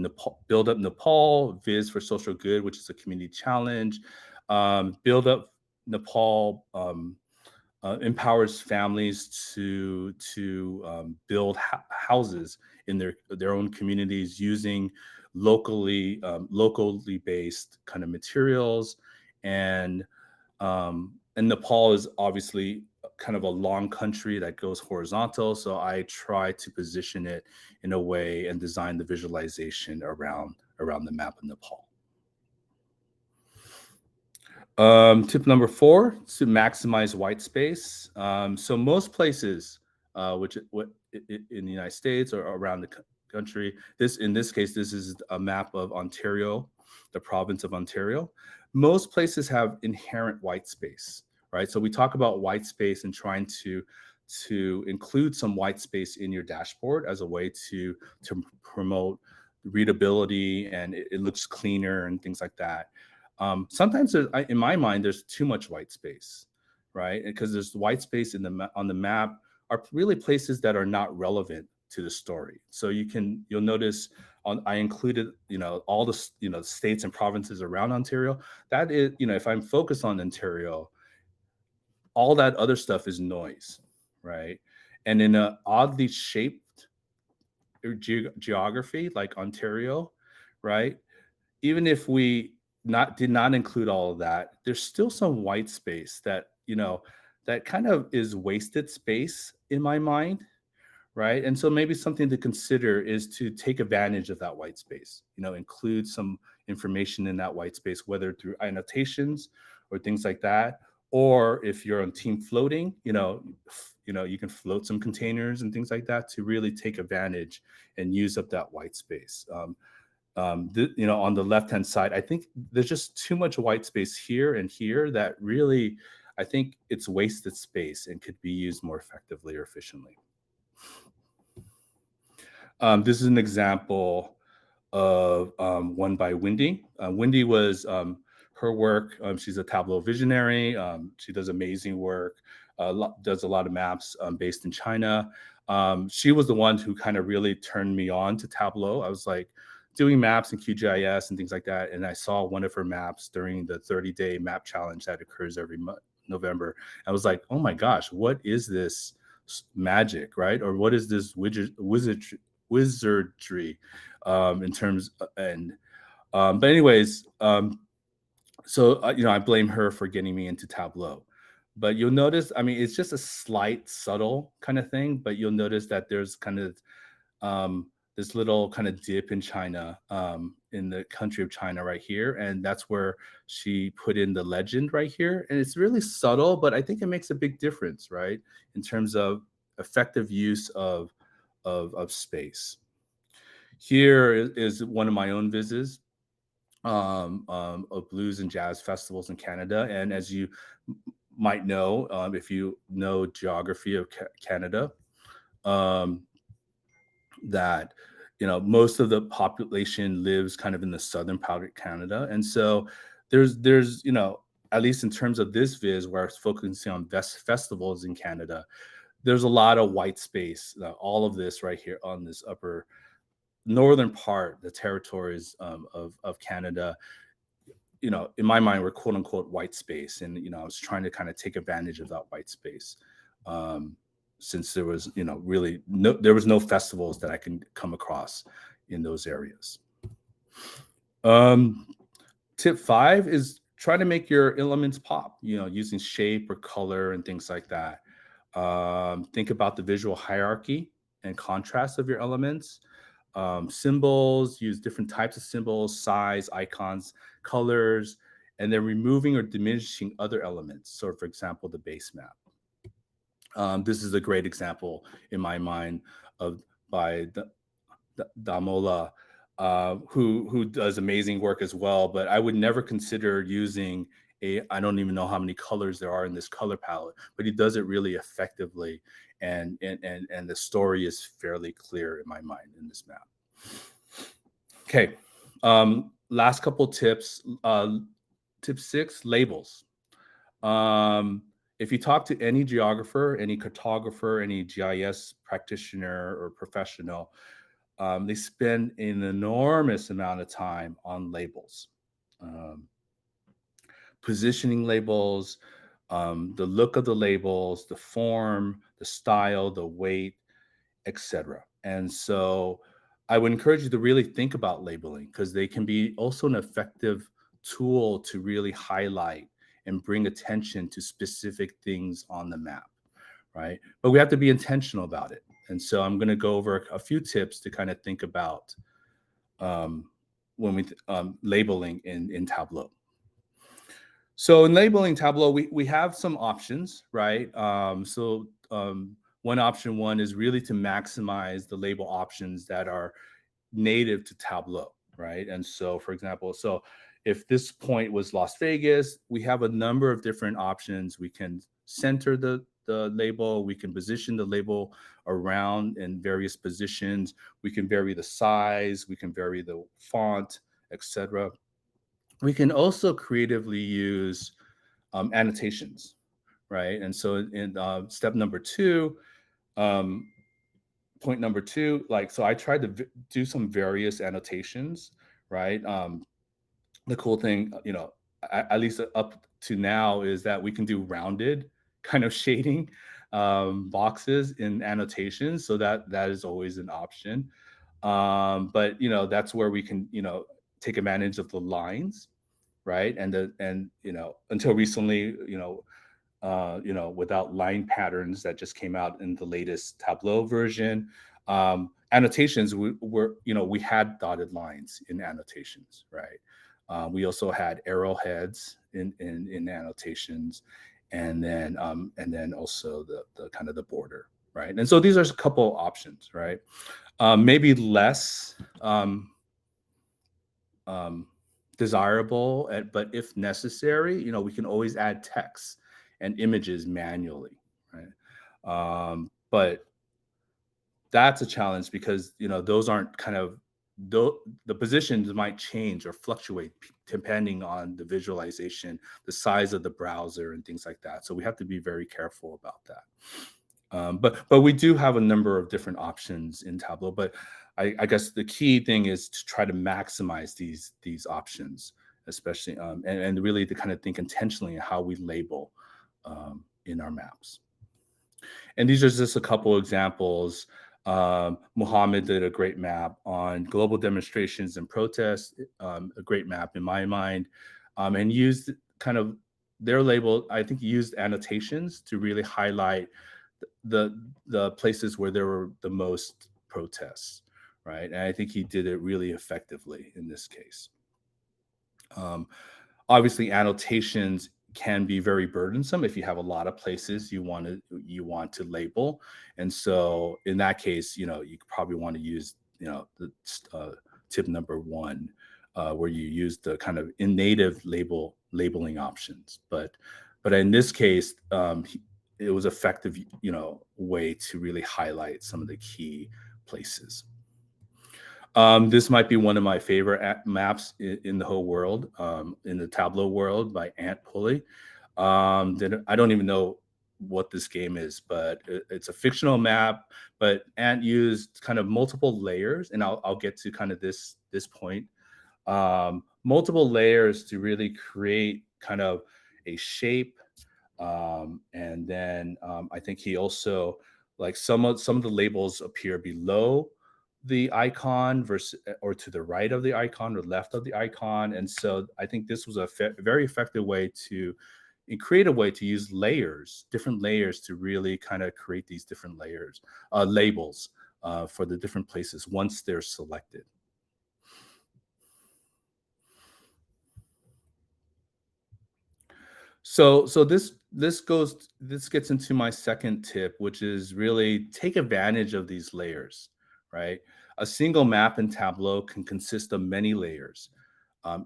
Build Up Nepal, Viz for Social Good, which is a community challenge. Build Up Nepal empowers families to build houses in their own communities using locally based kind of materials. And Nepal is obviously kind of a long country that goes horizontal. So I try to position it in a way and design the visualization around the map of Nepal. Tip number 4 is to maximize white space. So most places, in the United States or around the country, in this case, this is a map of Ontario. the province of Ontario. Most places have inherent white space, right? So we talk about white space and trying to include some white space in your dashboard as a way to promote readability, and it looks cleaner and things like that. Sometimes in my mind, there's too much white space, right? Because there's white space on the map are really places that are not relevant to the story. So you'll notice I included, all the, states and provinces around Ontario. That is, if I'm focused on Ontario, all that other stuff is noise, right? And in an oddly shaped geography like Ontario, right? Even if we did not include all of that, there's still some white space that, that kind of is wasted space in my mind, right? And so maybe something to consider is to take advantage of that white space, include some information in that white space, whether through annotations or things like that. Or if you're on team floating, you can float some containers and things like that to really take advantage and use up that white space. On the left-hand side, I think there's just too much white space here and here that really, I think it's wasted space and could be used more effectively or efficiently. This is an example of one by Wendy. Wendy was her work. She's a Tableau visionary. She does amazing work, does a lot of maps based in China. She was the one who kind of really turned me on to Tableau. I was like doing maps in QGIS and things like that. And I saw one of her maps during the 30-day map challenge that occurs every November. I was like, oh my gosh, what is this magic, right? Or what is this wizardry in terms but anyways, so I blame her for getting me into Tableau. But you'll notice, it's just a slight subtle kind of thing, but you'll notice that there's kind of this little kind of dip in China, in the country of China right here. And that's where she put in the legend right here. And it's really subtle, but I think it makes a big difference, right? In terms of effective use of space. Here is one of my own visits of blues and jazz festivals in Canada. And as you might know, if you know geography of Canada, that most of the population lives kind of in the southern part of Canada. And so there's at least in terms of this viz, where I was focusing on festivals in Canada, there's a lot of white space. All of this right here on this upper northern part, the territories of Canada, in my mind, were quote unquote white space. And, I was trying to kind of take advantage of that white space. Since there was, really there was no festivals that I can come across in those areas. Tip 5 is try to make your elements pop, using shape or color and things like that. Think about the visual hierarchy and contrast of your elements. Symbols, use different types of symbols, size, icons, colors, and then removing or diminishing other elements. So for example, the base map. This is a great example in my mind by Damola, who does amazing work as well. But I would never consider using I don't even know how many colors there are in this color palette, but he does it really effectively, and the story is fairly clear in my mind in this map. Okay, last couple tips. Tip 6: labels. If you talk to any geographer, any cartographer, any GIS practitioner or professional, they spend an enormous amount of time on labels. Positioning labels, the look of the labels, the form, the style, the weight, etc. And so I would encourage you to really think about labeling, because they can be also an effective tool to really highlight and bring attention to specific things on the map, right? But we have to be intentional about it. And so I'm going to go over a few tips to kind of think about when we labeling in Tableau. So in labeling Tableau, we have some options, right? One option is really to maximize the label options that are native to Tableau, right? And so, for example, so if this point was Las Vegas, we have a number of different options. We can center the label, we can position the label around in various positions, we can vary the size, we can vary the font, etc. We can also creatively use annotations, right? And so in step number two, point number two, like, so I tried to do some various annotations, right? The cool thing, at least up to now, is that we can do rounded kind of shading boxes in annotations. So that is always an option. But that's where we can, take advantage of the lines, right? And until recently, without line patterns that just came out in the latest Tableau version. Annotations, we had dotted lines in annotations, right? We also had arrowheads in annotations, and then also the kind of the border, right? And so these are a couple options, right? Maybe less desirable, but if necessary, we can always add text and images manually, right? But that's a challenge because those aren't kind of the positions might change or fluctuate depending on the visualization, the size of the browser, and things like that. So we have to be very careful about that. But we do have a number of different options in Tableau. But I guess the key thing is to try to maximize these options, especially and really to kind of think intentionally how we label in our maps. And these are just a couple examples. Mohammed did a great map on global demonstrations and protests, a great map in my mind, and used kind of their label. I think used annotations to really highlight the places where there were the most protests, right? And I think he did it really effectively in this case. Obviously, annotations can be very burdensome if you have a lot of places you want to label, and so in that case, you probably want to use the tip number one, where you use the kind of in native labeling options. But in this case, it was effective, way to really highlight some of the key places. This might be one of my favorite maps in the whole world, in the Tableau world, by Ant Pulley. I don't even know what this game is, but it's a fictional map. But Ant used kind of multiple layers, and I'll get to kind of this point. Multiple layers to really create kind of a shape, and then I think he also, like, some of the labels appear below the icon versus or to the right of the icon or left of the icon. And so I think this was a very effective way to create a way to use different layers to really kind of create these different labels for the different places once they're selected. So this gets into my second tip, which is really take advantage of these layers, right? A single map in Tableau can consist of many layers,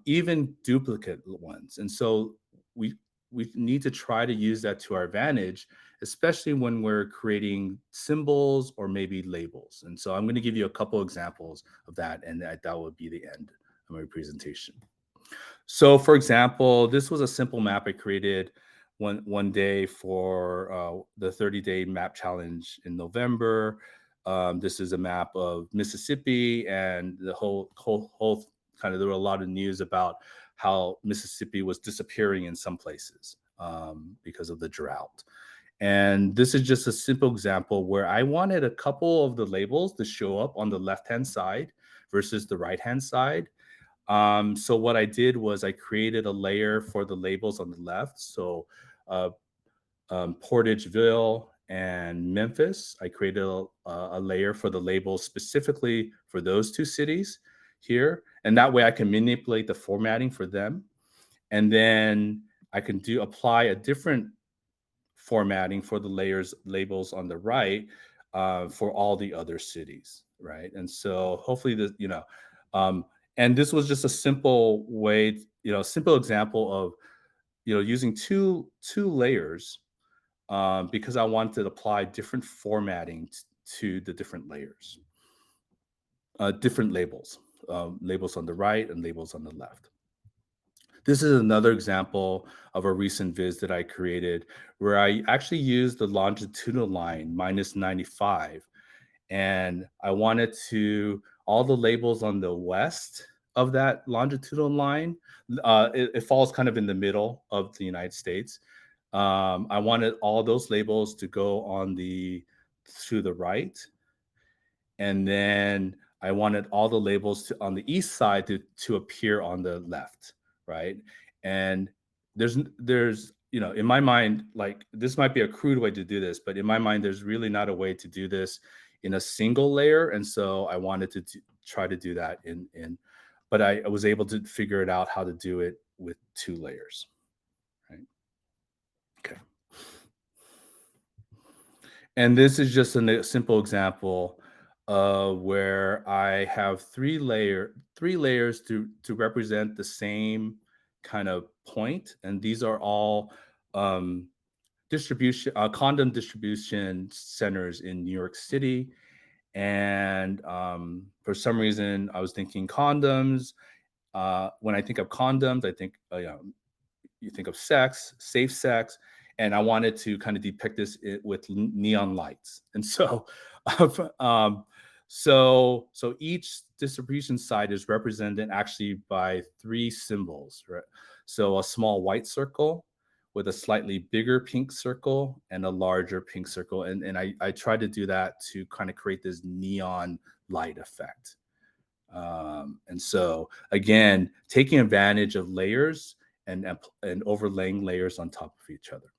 even duplicate ones. And so we need to try to use that to our advantage, especially when we're creating symbols or maybe labels. And so I'm going to give you a couple examples of that, and that would be the end of my presentation. So, for example, this was a simple map I created one day for the 30-day map challenge in November. This is a map of Mississippi, and the whole kind of, there were a lot of news about how Mississippi was disappearing in some places because of the drought. And this is just a simple example where I wanted a couple of the labels to show up on the left-hand side versus the right-hand side. So what I did was I created a layer for the labels on the left. So Portageville and Memphis, I created a layer for the labels specifically for those two cities here. And that way I can manipulate the formatting for them. And then I can apply a different formatting for the labels on the right for all the other cities, right? And so hopefully And this was just a simple way, simple example of, using two layers because I wanted to apply different formatting to the different layers, different labels, labels on the right and labels on the left. This is another example of a recent viz that I created where I actually used the longitudinal line -95. And I wanted all the labels on the west of that longitudinal line, it falls kind of in the middle of the United States. I wanted all those labels to go to the right. And then I wanted all the labels on the east side to appear on the left, right? And there's in my mind, like, this might be a crude way to do this, but in my mind, there's really not a way to do this in a single layer. And so I wanted to try to do that but I was able to figure it out how to do it with 2 layers, right? Okay. And this is just a simple example where I have 3 layers to represent the same kind of point. And these are all condom distribution centers in New York City. And for some reason, I was thinking condoms. When I think of condoms, I think you think of sex, safe sex, and I wanted to kind of depict this with neon lights. And so, so each distribution site is represented actually by 3 symbols, right? So a small white circle with a slightly bigger pink circle and a larger pink circle. And I tried to do that to kind of create this neon light effect. And so again, taking advantage of layers and overlaying layers on top of each other.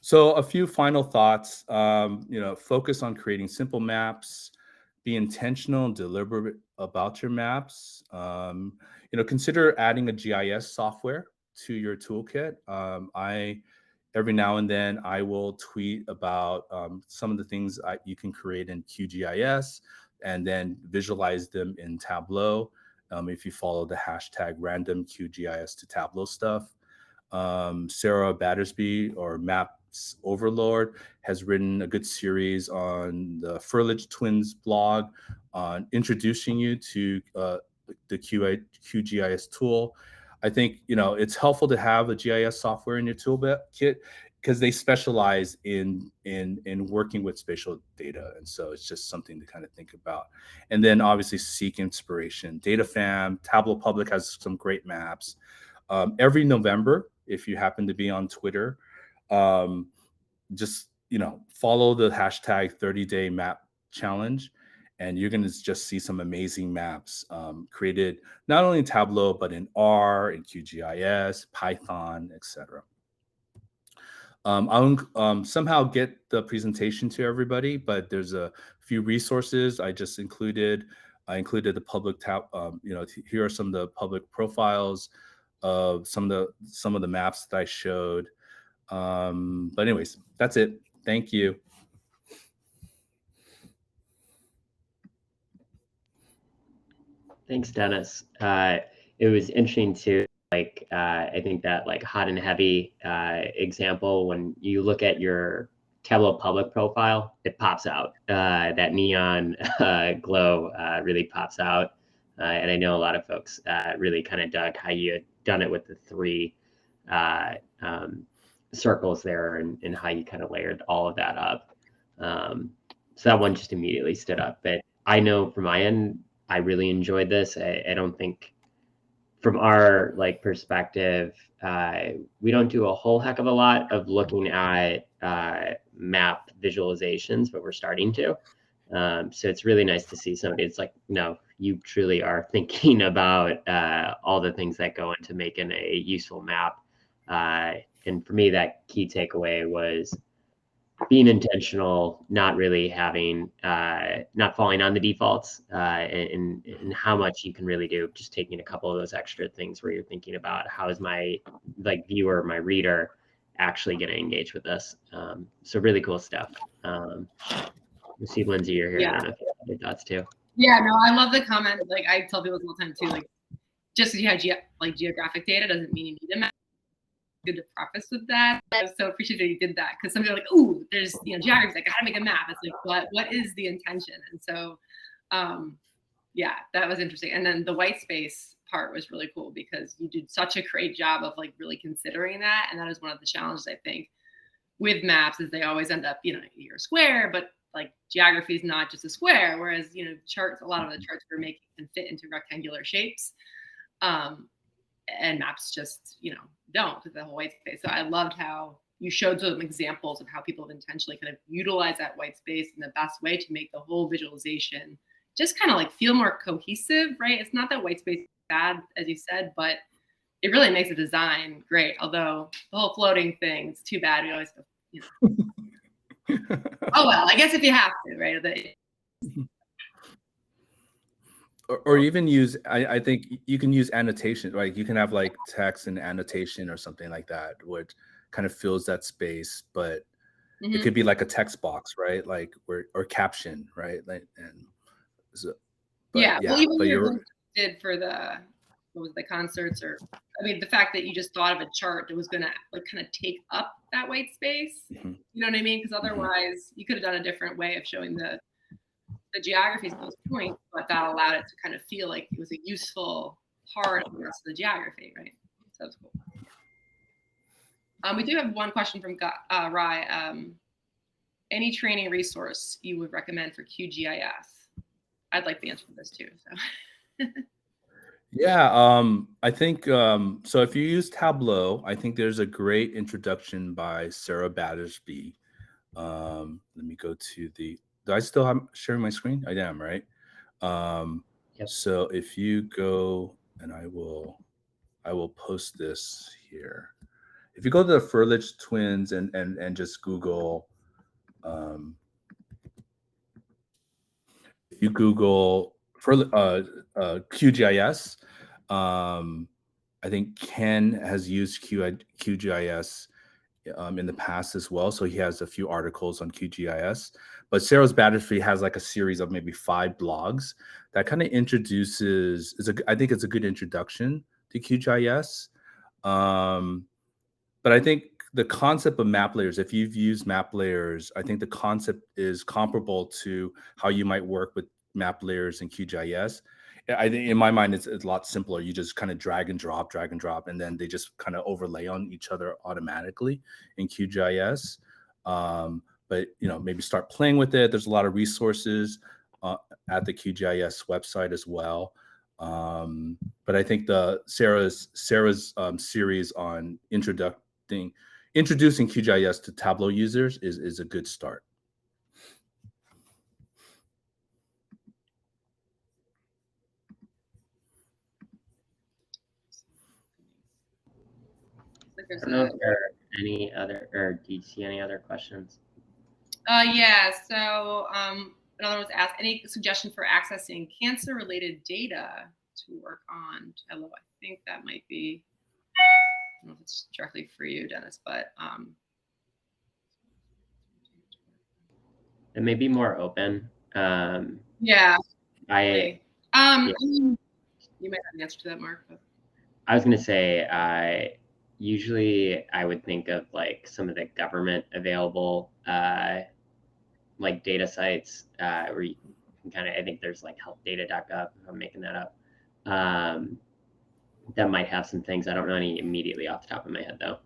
So a few final thoughts, focus on creating simple maps, be intentional and deliberate about your maps. Consider adding a GIS software to your toolkit. Every now and then I will tweet about some of the things you can create in QGIS and then visualize them in Tableau. If you follow the hashtag random QGIS to Tableau stuff. Sarah Battersby, or Maps Overlord, has written a good series on the Furlich Twins blog on introducing you to the QGIS tool. I think it's helpful to have a GIS software in your toolkit because they specialize in working with spatial data, and so it's just something to kind of think about. And then obviously seek inspiration. DataFam, Tableau Public has some great maps. Every November, if you happen to be on Twitter, just follow the hashtag 30-day map challenge. And you're going to just see some amazing maps created not only in Tableau, but in R, in QGIS, Python, etc. I'll somehow get the presentation to everybody, but there's a few resources I just included. I included the public tab. Here are some of the public profiles of some of the maps that I showed. But anyways, that's it. Thank you. Thanks, Dennis. It was interesting too. I think that hot and heavy example, when you look at your Tableau Public profile, it pops out. That neon glow really pops out. And I know a lot of folks really kind of dug how you had done it with the 3 circles there and how you kind of layered all of that up. So that one just immediately stood up. But I know from my end, I really enjoyed this. I don't think from our perspective, we don't do a whole heck of a lot of looking at map visualizations, but we're starting to. So it's really nice to see somebody. It's like, no, you truly are thinking about all the things that go into making a useful map. And for me, that key takeaway was being intentional, not really having, not falling on the defaults, and how much you can really do, just taking a couple of those extra things where you're thinking about how is my viewer, my reader actually going to engage with this. So really cool stuff. You see, Lindsay, you're here. Yeah. I don't know if you have any thoughts too. Yeah, no, I love the comment. Like I tell people all the time too, like just because you have geographic data doesn't mean you need a map. Good to preface with that. I was so appreciative that you did that, because some people are like, "Ooh, there's geography. Like, I gotta make a map." It's like, what is the intention? And so, yeah, that was interesting. And then the white space part was really cool because you did such a great job of like really considering that. And that is one of the challenges I think with maps is they always end up, you're a square, but like geography is not just a square. Whereas charts, a lot of the charts we're making can fit into rectangular shapes. And maps just don't, because the whole white space. So I loved how you showed some examples of how people have intentionally kind of utilized that white space in the best way to make the whole visualization just kind of like feel more cohesive, right? It's not that white space is bad, as you said, but it really makes the design great. Although the whole floating thing, it's too bad. We always go, oh well, I guess if you have to, right? Or even use, I think you can use annotation, like you can have like text and annotation or something like that, which kind of fills that space, but it could be like a text box, right? Like or caption, right? Like, and so, yeah, well, even but you did for the concerts, or the fact that you just thought of a chart that was gonna like kind of take up that white space. You know what I mean? Because otherwise you could have done a different way of showing the geography at those points, but that allowed it to kind of feel like it was a useful part of the rest of the geography, right? So that's cool. We do have one question from Rye. Any training resource you would recommend for QGIS? I'd like the answer for this too. So. Yeah, I think so. If you use Tableau, I think there's a great introduction by Sarah Battersby. Let me go to the. Do I still have sharing my screen? I am, right? Yep. So if you go, and I will post this here. If you go to the Furlich twins and just Google, if you Google QGIS, I think Ken has used QGIS in the past as well. So he has a few articles on QGIS. But Sarah's Battersby has like a series of maybe 5 blogs that kind of introduces. I think it's a good introduction to QGIS. But I think the concept of map layers, if you've used map layers, I think the concept is comparable to how you might work with map layers in QGIS. I think in my mind, it's a lot simpler. You just kind of drag and drop, and then they just kind of overlay on each other automatically in QGIS. But maybe start playing with it. There's a lot of resources at the QGIS website as well. But I think Sarah's series on introducing QGIS to Tableau users is a good start. I don't know if there are any other, or do you see any other questions? Yeah, so another one was asked, any suggestion for accessing cancer-related data to work on Tableau? I think that might be, I don't know if it's directly for you, Dennis, but it may be more open. yeah. Yeah. You might have an answer to that, Mark. But. I was going to say, usually I would think of like some of the government available like data sites where you can kind of, I think there's like helpdata.gov, if I'm making that up. That might have some things. I don't know any immediately off the top of my head though.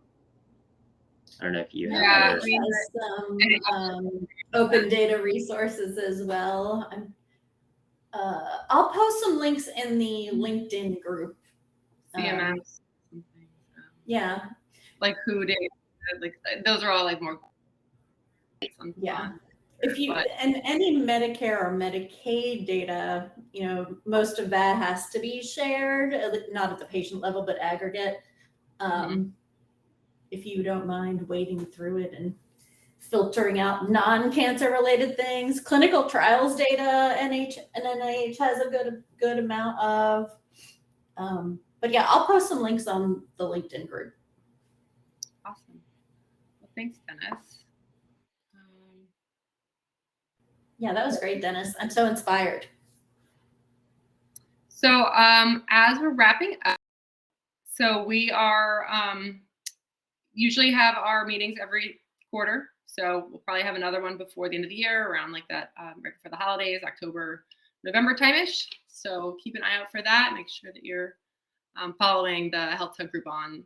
I don't know if you have some open data resources as well. I'll post some links in the LinkedIn group. CMS. Yeah. Like who data, like those are all like more. Yeah. If you and any Medicare or Medicaid data, most of that has to be shared, not at the patient level, but aggregate. If you don't mind wading through it and filtering out non-cancer related things, clinical trials data, NIH has a good amount of. But yeah, I'll post some links on the LinkedIn group. Awesome. Well, thanks, Dennis. Yeah, that was great, Dennis. I'm so inspired. So as we're wrapping up, so we are usually have our meetings every quarter. So we'll probably have another one before the end of the year, around like that, right before the holidays, October, November time-ish. So keep an eye out for that. Make sure that you're following the Health Tug group on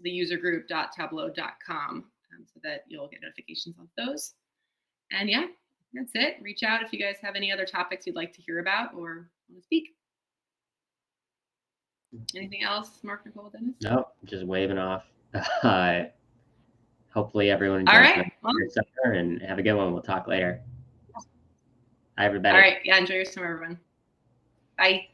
the usergroup.tableau.com so that you'll get notifications on those. And yeah, that's it. Reach out if you guys have any other topics you'd like to hear about or want to speak. Anything else, Mark, Nicole, Dennis? No, just waving off. Hopefully everyone enjoys All right. their summer, and have a good one. We'll talk later. Bye, everybody. All right. Yeah, enjoy your summer, everyone. Bye.